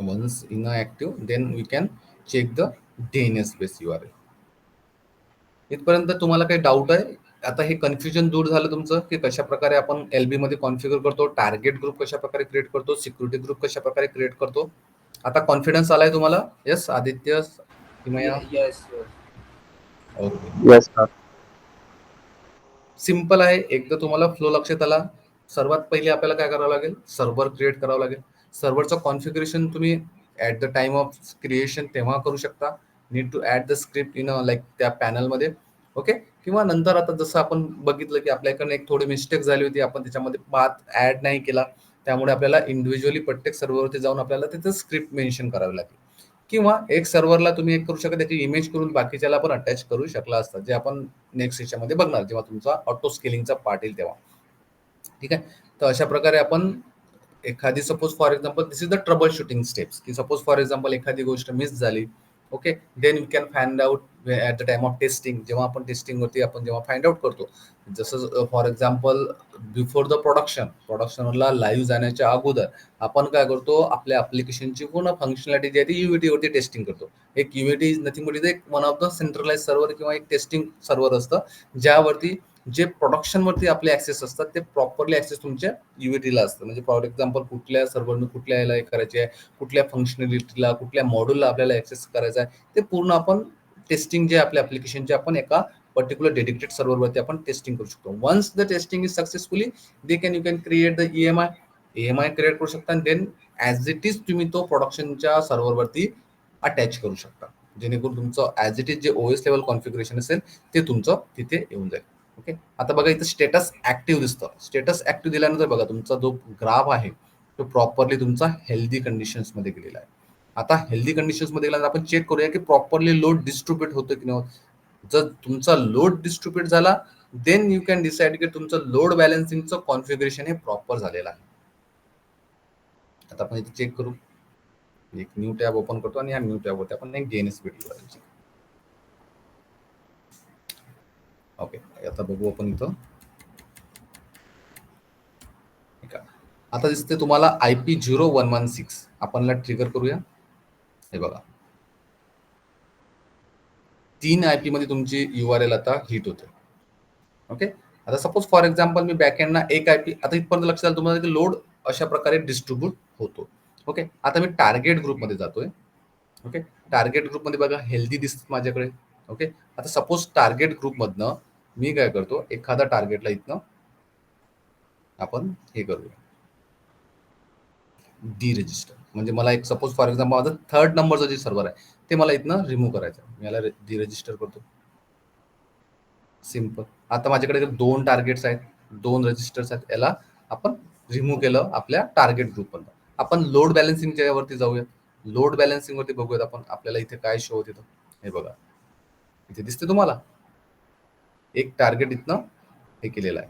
A: once in active, then we can check the DNS base URL. इथपर्यंत तुम्हाला काही डाऊट आहे? आता हे कन्फ्युजन दूर झालं तुमचं, की कशा प्रकारे आपण एलबी मध्ये कॉन्फिगर करतो, टार्गेट ग्रुप कशा प्रकारे क्रिएट करतो, सिक्युरिटी ग्रुप कशा प्रकारे क्रिएट करतो. आता कॉन्फिडन्स आलाय तुम्हाला? यस आदित्य, किमया?
C: Yes.
A: Okay,
B: yes sir.
A: Simple आहे. एकदा तुम्हाला फ्लो लक्षात आला, सर्वात पहिले आपल्याला काय करावं लागेल, सर्व्हर क्रिएट करावं लागेल. सर्व्हरचं कॉन्फिगरेशन तुम्ही at the time of creation तेव्हा करू शकता. Need to add the script in like त्या पॅनलमध्ये. ओके, किंवा नंतर आता जसं आपण बघितलं की आपल्याकडनं एक थोडी मिस्टेक झाली होती, आपण त्याच्यामध्ये पाथ ऍड नाही केला, त्यामुळे आपल्याला इंडिव्हिज्युअली प्रत्येक सर्व्हरवरती जाऊन आपल्याला तिथे स्क्रिप्ट मेन्शन करावी लागेल. किंवा एक सर्व्हरला तुम्ही एक करू शकता, त्याची इमेज करून बाकीच्याला पण अटॅच करू शकला असता, जे आपण नेक्स्ट याच्यामध्ये बघणार जेव्हा तुमचा ऑटो स्केलिंगचा पार्ट येईल तेव्हा. ठीक आहे. तर अशा प्रकारे आपण एखादी suppose for example this is the trouble shooting steps, की सपोज फॉर एक्झाम्पल एखादी गोष्ट मिस झाली, okay, then you can find out at the time of testing. जेव्हा आपण टेस्टिंगवरती आपण जेव्हा फाइंड आउट करतो, जसं फॉर एक्झाम्पल बिफोर द प्रोडक्शनला लाईव्ह जाण्याच्या अगोदर आपण काय करतो, आपल्या ऍप्लिकेशनची पूर्ण फंक्शनॅलिटी जी आहे ती UAT वरती टेस्टिंग करतो. एक UAT is nothing but is एक one of the centralise server किंवा एक टेस्टिंग सर्व्हर असतं, ज्यावरती जे प्रोडक्शनवरती आपले ऍक्सेस असतात ते प्रॉपरली ऍक्सेस तुमच्या UATला असतं. म्हणजे फॉर एक्झाम्पल कुठल्या सर्व्हरनं कुठल्या याला हे करायचे आहे, कुठल्या फंक्शनॅलिटीला, कुठल्या मॉड्यूलला आपल्याला ऍक्सेस करायचा आहे, ते पूर्ण आपण टेस्टिंग जे आपल्या ऍप्लिकेशनचे आपण एका पर्टिक्युलर डेडिकेटेड सर्व्हरवरती आपण टेस्टिंग करू शकतो. Once the testing is successfully you can create the EMI create करू शकता, देन ॲज इट इज तुम्ही तो प्रोडक्शनच्या सर्व्हरवरती अटॅच करू शकता, जेणेकरून तुमचं ॲज इट इज जे OS लेवल कॉन्फिगरेशन असेल ते तुमचं तिथे येऊन जाईल. ओके. आता बघा इथं स्टेटस ऍक्टिव्ह दिसतं. स्टेटस ऍक्टिव्ह दिल्यानंतर बघा तुमचा जो ग्राफ आहे तो प्रॉपरली तुमचा हेल्दी कंडिशन्स मध्ये गेलेला आहे. आता हेल्दी कंडिशन्स मध्ये गेल्यानंतर आपण चेक करूया की प्रॉपरली लोड डिस्ट्रीब्युट होतं की नाही होत. जर तुमचा लोड डिस्ट्रीब्युट झाला, देन यू कॅन डिसाइड की तुमचं लोड बॅलन्सिंगचं कॉन्फिगरेशन हे प्रॉपर झालेलं आहे. आता आपण इथे चेक करू. एक न्यू टॅब ओपन करतो आणि ह्या न्यू टॅबवरती आपण एक DNS व्हिडिओ करायची. ओके. आता बघू आपण इथं. आता दिसते तुम्हाला IP0116. आपण ट्रिगर करूया. हे बघा 3 IP मध्ये तुमची URL आता हिट होते. ओके. आता सपोज फॉर एक्झाम्पल मी बॅकएंडना एक IP, आता इथपर्यंत लक्षात आलं तुम्हाला की लोड अशा प्रकारे डिस्ट्रीब्यूट होतो. ओके. आता मी टार्गेट ग्रुपमध्ये जातोय. ओके. टार्गेट ग्रुपमध्ये बघा हेल्दी दिसत माझ्याकडे. ओके. आता सपोज टार्गेट ग्रुपमधनं मी काय करतो, एखादा टार्गेटला इथनं आपण हे करूया डिरजिस्टर. म्हणजे मला एक सपोज फॉर एक्झाम्पल माझं 3rd नंबरचं जे सर्व्हर आहे ते मला इथनं रिमूव्ह करायचं आहे. मी याला डिरजिस्टर करतो. सिंपल. आता माझ्याकडे 2 टार्गेट्स आहेत, 2 रजिस्टर्स आहेत. याला आपण रिमूव्ह केलं आपल्या टार्गेट ग्रुपमधनं. आपण लोड बॅलन्सिंगच्या वरती जाऊया. लोड बॅलन्सिंग वरती बघूयात आपण आपल्याला इथे काय शो होत. हे बघा इथे दिसते तुम्हाला एक टार्गेट इथनं हे केलेलं आहे.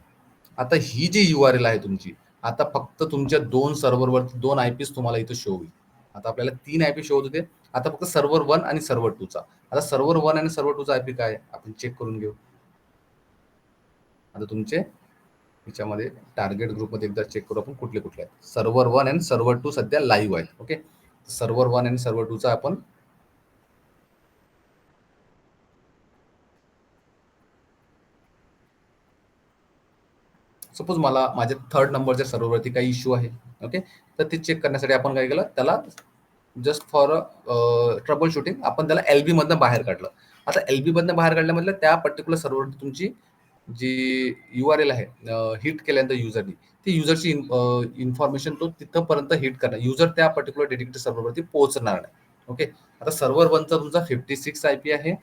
A: आता ही जी URL आहे तुमची, आता फक्त तुमच्या 2 सर्व्हरवरती 2 IPs तुम्हाला इथं शो होईल. आता आपल्याला 3 IP शो होत होते. आता फक्त सर्व्हर 1 आणि सर्व्हर 2 चा. आता सर्व्हर 1 आणि सर्व्हर 2 चा IP काय आहे आपण चेक करून घेऊ. आता तुमचे याच्यामध्ये टार्गेट ग्रुपमध्ये एकदा चेक करू आपण कुठले कुठले आहेत. सर्व्हर 1 आणि सर्व्हर 2 सध्या लाईव्ह आहेत. ओके. सर्व्हर 1 आणि सर्व्हर 2 चा आपण सपोज मला माझ्या 3rd नंबरच्या सर्व्हरवरती काही इश्यू आहे. ओके. तर ते चेक करण्यासाठी आपण काय केलं, त्याला जस्ट फॉर ट्रबल शूटिंग आपण त्याला LB मधनं बाहेर काढलं. आता LB मधनं बाहेर काढल्यामधलं त्या पर्टिक्युलर सर्व्हरवरती तुमची जी URL आहे हिट केल्यानंतर युजरनी ती युजरची इन्फॉर्मेशन तो तिथपर्यंत हिट करणार. युजर त्या पर्टिक्युलर डेडिकेटेड सर्व्हरवरती पोहोचणार नाही. ओके. आता सर्व्हर 1 चा तुमचा 56 IP आहे.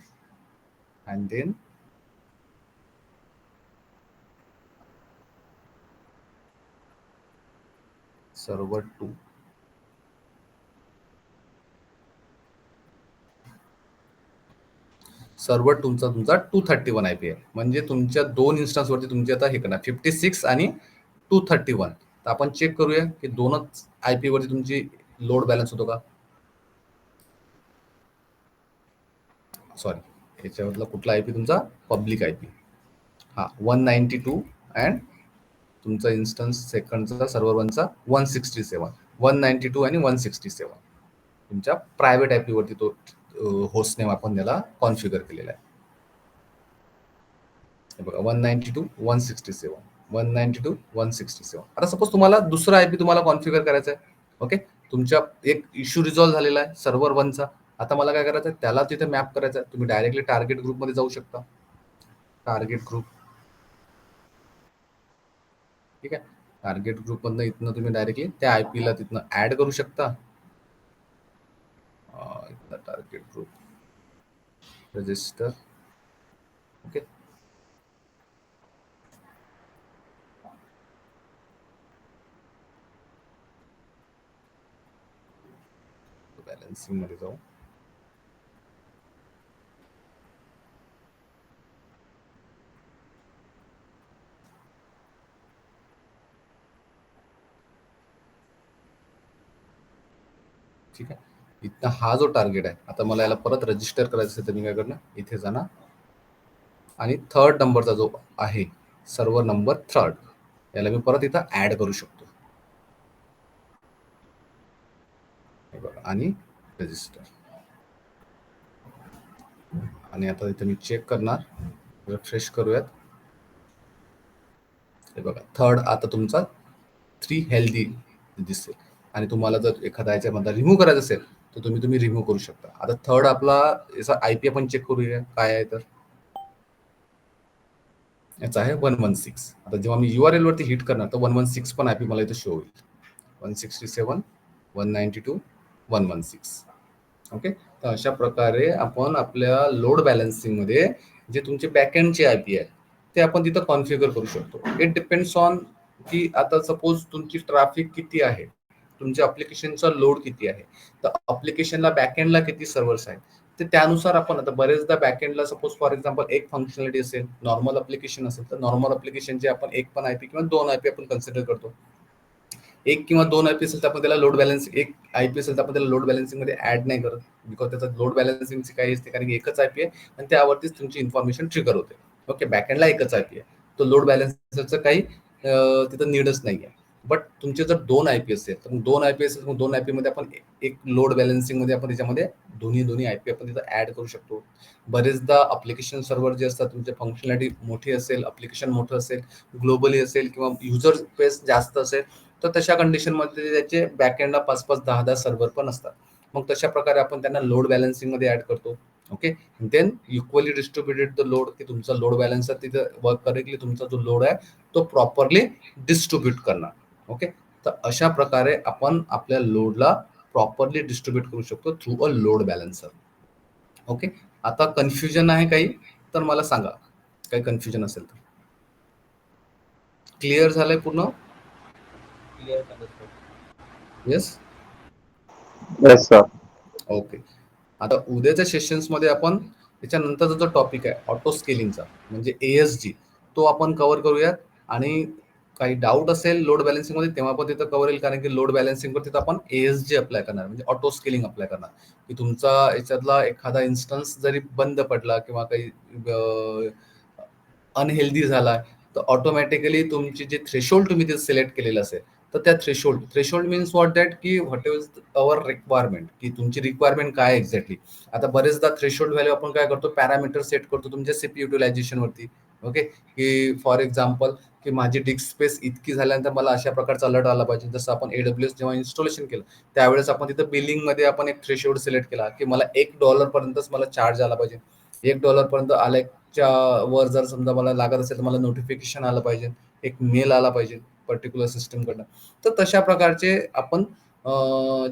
A: अँड देन सर्व्हर 2 सर्व्हर तुमचा 231 IP आहे. म्हणजे तुमच्या 2 इन्स्टन्सवरती तुमची आता हे करणार 56 आणि 231. तर आपण चेक करूया की दोनच IP वरती तुमची लोड बॅलन्स होतो का. सॉरी, याच्यावरला कुठला IP तुमचा पब्लिक IP. हा 192 अँड तुमचा इन्स्टन्स सेकंडचा सर्व्हर 1 चा 167. 192 आणि 167 तुमच्या प्रायव्हेट IP वरती तो होस्ट नेम आपण त्याला कॉन्फिगर केलेला आहे. हे बघा 192 167 192 167. आता सपोज तुम्हाला दुसरा IP तुम्हाला कॉन्फिगर करायचा आहे. ओके. तुमच्या एक इश्यू रिझॉल्व्ह झालेला आहे सर्व्हर 1 चा. आता मला काय करायचं आहे, त्याला तिथे मॅप करायचं आहे. तुम्ही डायरेक्टली टार्गेट ग्रुपमध्ये जाऊ शकता. Target group. ठीक आहे. टार्गेट ग्रुप मधनं इथनं तुम्ही डायरेक्टली त्या IP ला तिथनं ऍड करू शकता. इथनं target group register. Okay. Balancing मध्ये जाऊ. ठीक आहे. इथं हा जो टार्गेट आहे, आता मला याला परत रजिस्टर करायचं असेल तर मी काय करणार, इथे जाणार आणि थर्ड नंबरचा जो आहे सर्व्हर नंबर थर्ड, याला मी परत इथं ऍड करू शकतो. हे बघा, आणि रजिस्टर. आणि आता इथे मी चेक करणार, रिफ्रेश करूयात. हे बघा, थर्ड आता तुमचा 3 हेल्दी दिसेल. आणि तुम्हाला जर एखादा याच्यामध्ये रिमूव्ह करायचं असेल तर तुम्ही रिमूव्ह करू शकता. आता थर्ड आपला याचा आयपी आपण चेक करूया काय आहे. तर याचा आहे 116. आता जेव्हा मी URL वरती हिट करणार तर 116 पण आयपी मला इथे शो होईल. 167, 192, 116. ओके. तर अशा प्रकारे आपण आपल्या लोड बॅलन्सिंग मध्ये जे तुमचे बॅकएंडचे आयपी आहे ते आपण तिथं कॉन्फिगर करू शकतो. इट डिपेंड्स ऑन की आता सपोज तुमची ट्रॅफिक किती आहे, तुमच्या अप्लिकेशनचा लोड किती आहे, तर अप्लिकेशनला बॅकएंडला किती सर्व्हर्स आहेत, तर त्यानुसार आपण आता बरेचदा बॅकएंडला सपोज फॉर एक्झाम्पल एक फंक्शनॅलिटी असेल, नॉर्मल अप्लिकेशन असेल तर नॉर्मल अप्लिकेशनचे आपण एक पण आयपी किंवा 2 आयपी आपण कन्सिडर करतो. एक किंवा 2 आयपी असेल तर आपण त्याला लोड बॅलन्स, एक आयपी असेल तर आपण त्याला लोड बॅलन्सिंग मध्ये ऍड नाही करत, बिकॉज त्याचा लोड बॅलन्सिंगची काही असते, कारण की एकच आयपी आहे आणि त्यावरतीच तुमची इन्फॉर्मेशन ट्रिगर होते. ओके, बॅकएंडला एकच आयपी आहे, तो लोड बॅलन्सचं काही तिथं नीडच नाही आहे. बट तुमचे जर 2 आयपी असेल तर मग 2 आयपी असेल, मग 2 आयपी मध्ये आपण एक लोड बॅलन्सिंग मध्ये आपण त्याच्यामध्ये दोन्ही आयपी आपण तिथं ऍड करू शकतो. बरेचदा अप्लिकेशन सर्व्हर जे असतात तुमचे फंक्शनॅलिटी मोठी असेल, अप्लिकेशन मोठं असेल, ग्लोबली असेल किंवा युजर स्पेस जास्त असेल तर तशा कंडिशनमध्ये त्याचे बॅकएंडला 5-5, 10-10 सर्व्हर पण असतात. मग तशा प्रकारे आपण त्यांना लोड बॅलन्सिंग मध्ये ऍड करतो. Okay, then equally distributed the load, की तुमचा लोड बॅलन्सर तिथे वर्क करेक्टली तुमचा जो लोड आहे तो प्रॉपरली डिस्ट्रीब्यूट करणार. ओके, तर अशा प्रकारे आपण आपल्या लोडला प्रॉपरली डिस्ट्रीब्यूट करू शकतो through a load balancer. Okay, आता कन्फ्युजन आहे काही तर मला सांगा, काही कन्फ्युजन असेल तर. क्लिअर झालंय पूर्ण?
C: क्लिअर झालं sir.
A: Yes.
B: Yes sir.
A: Okay, आता उद्याच्या सेशन्स मध्ये आपण त्याच्यानंतरचा जो टॉपिक आहे ऑटो स्केलिंगचा म्हणजे ASG, तो आपण कव्हर करूयात. आणि काही डाऊट असेल लोड बॅलन्सिंग मध्ये तेव्हा पण तिथं कव्हर येईल, कारण की लोड बॅलन्सिंग वर तिथं आपण ASG अप्लाय करणार, म्हणजे ऑटो स्केलिंग अप्लाय करणार. की तुमचा याच्यातला एखादा इन्स्टन्स जरी बंद पडला किंवा काही अनहेल्दी झाला तर ऑटोमॅटिकली तुमची जे थ्रेशोल्ड तुम्ही ते सिलेक्ट केलेलं असेल तर त्या थ्रेशोल्ड मीन्स व्हॉट दॅट की व्हॉट इज अवर रिक्वायरमेंट, की तुमची रिक्वायरमेंट काय एक्झॅक्टली. आता बरेचदा थ्रेशोल्ड व्हॅल्यू आपण काय करतो, पॅरामीटर सेट करतो तुमच्या सीपी युटिलायझेशन वरती. ओके, की फॉर एक्झाम्पल की माझी डिस्क स्पेस इतकी झाल्यानंतर मला अशा प्रकारचा अलर्ट आला पाहिजे. जसं आपण AWS जेव्हा इन्स्टॉलेशन केलं त्यावेळेस आपण तिथं बिलिंग मध्ये आपण एक थ्रेशोल्ड सिलेक्ट केला की मला $1 पर्यंतच मला चार्ज आला पाहिजे. $1 पर्यंत आल्याच्या वर जर समजा मला लागत असेल तर मला नोटिफिकेशन आलं पाहिजे, एक मेल आला पाहिजे पर्टिक्युलर सिस्टम कडनं. तर तशा प्रकारचे आपण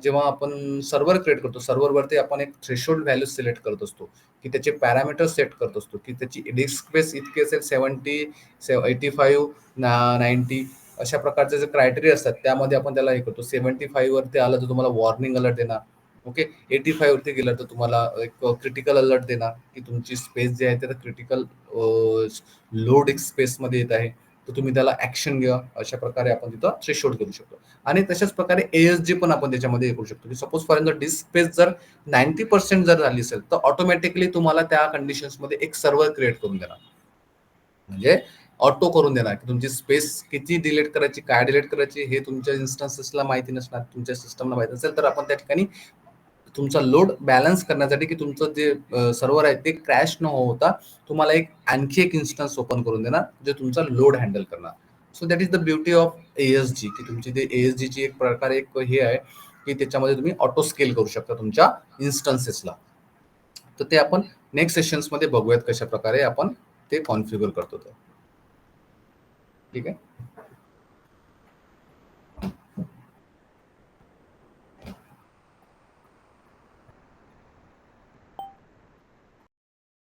A: जेव्हा आपण सर्व्हर क्रिएट करतो, सर्व्हरवरती आपण एक थ्रेशोल्ड व्हॅल्यू सिलेक्ट करत असतो, की त्याचे पॅरामीटर सेट करत असतो, की त्याची डिस्क स्पेस इतकी असेल 70, 85, 90 अशा प्रकारचे जे क्रायटेरिया असतात त्यामध्ये आपण त्याला हे करतो. 75 वरती आलं तर तुम्हाला वॉर्निंग अलर्ट देणार. ओके, 85 वरती गेलं तर तुम्हाला एक क्रिटिकल अलर्ट देणार, की तुमची स्पेस जी आहे ते क्रिटिकल लोड स्पेस मध्ये येत आहे, तर तुम्ही त्याला ऍक्शन घ्या. अशा प्रकारे आपण तिथं थ्रेशोल्ड करू शकतो. आणि तशाच प्रकारे ASG पण आपण त्याच्यामध्ये करू शकतो, की suppose for example disk space जर 90% जर झाली असेल तर ऑटोमॅटिकली तुम्हाला त्या कंडिशन्स मध्ये एक सर्व्हर क्रिएट करून देणार, म्हणजे ऑटो करून देणार, की तुमची स्पेस किती डिलीट करायची, काय डिलीट करायची हे तुमच्या इन्स्टन्सेसला माहिती नसणार, तुमच्या सिस्टमला माहिती असेल तर आपण त्या ठिकाणी तुमचा लोड बॅलन्स करण्यासाठी, की तुमचं जे सर्व्हर आहे ते क्रॅश न होता तुम्हाला एक आणखी एक इन्स्टन्स ओपन करून देणार जे तुमचा लोड हँडल करणार. So that is the beauty of ASG, की तुमची ते ASG ची एक प्रकारे एक हे आहे की त्याच्यामध्ये तुम्ही ऑटो स्केल करू शकता तुमच्या इन्स्टन्सेसला. तर ते आपण नेक्स्ट सेशन्स मध्ये बघूयात कशा प्रकारे आपण ते कॉन्फिगर करतो. ठीक आहे.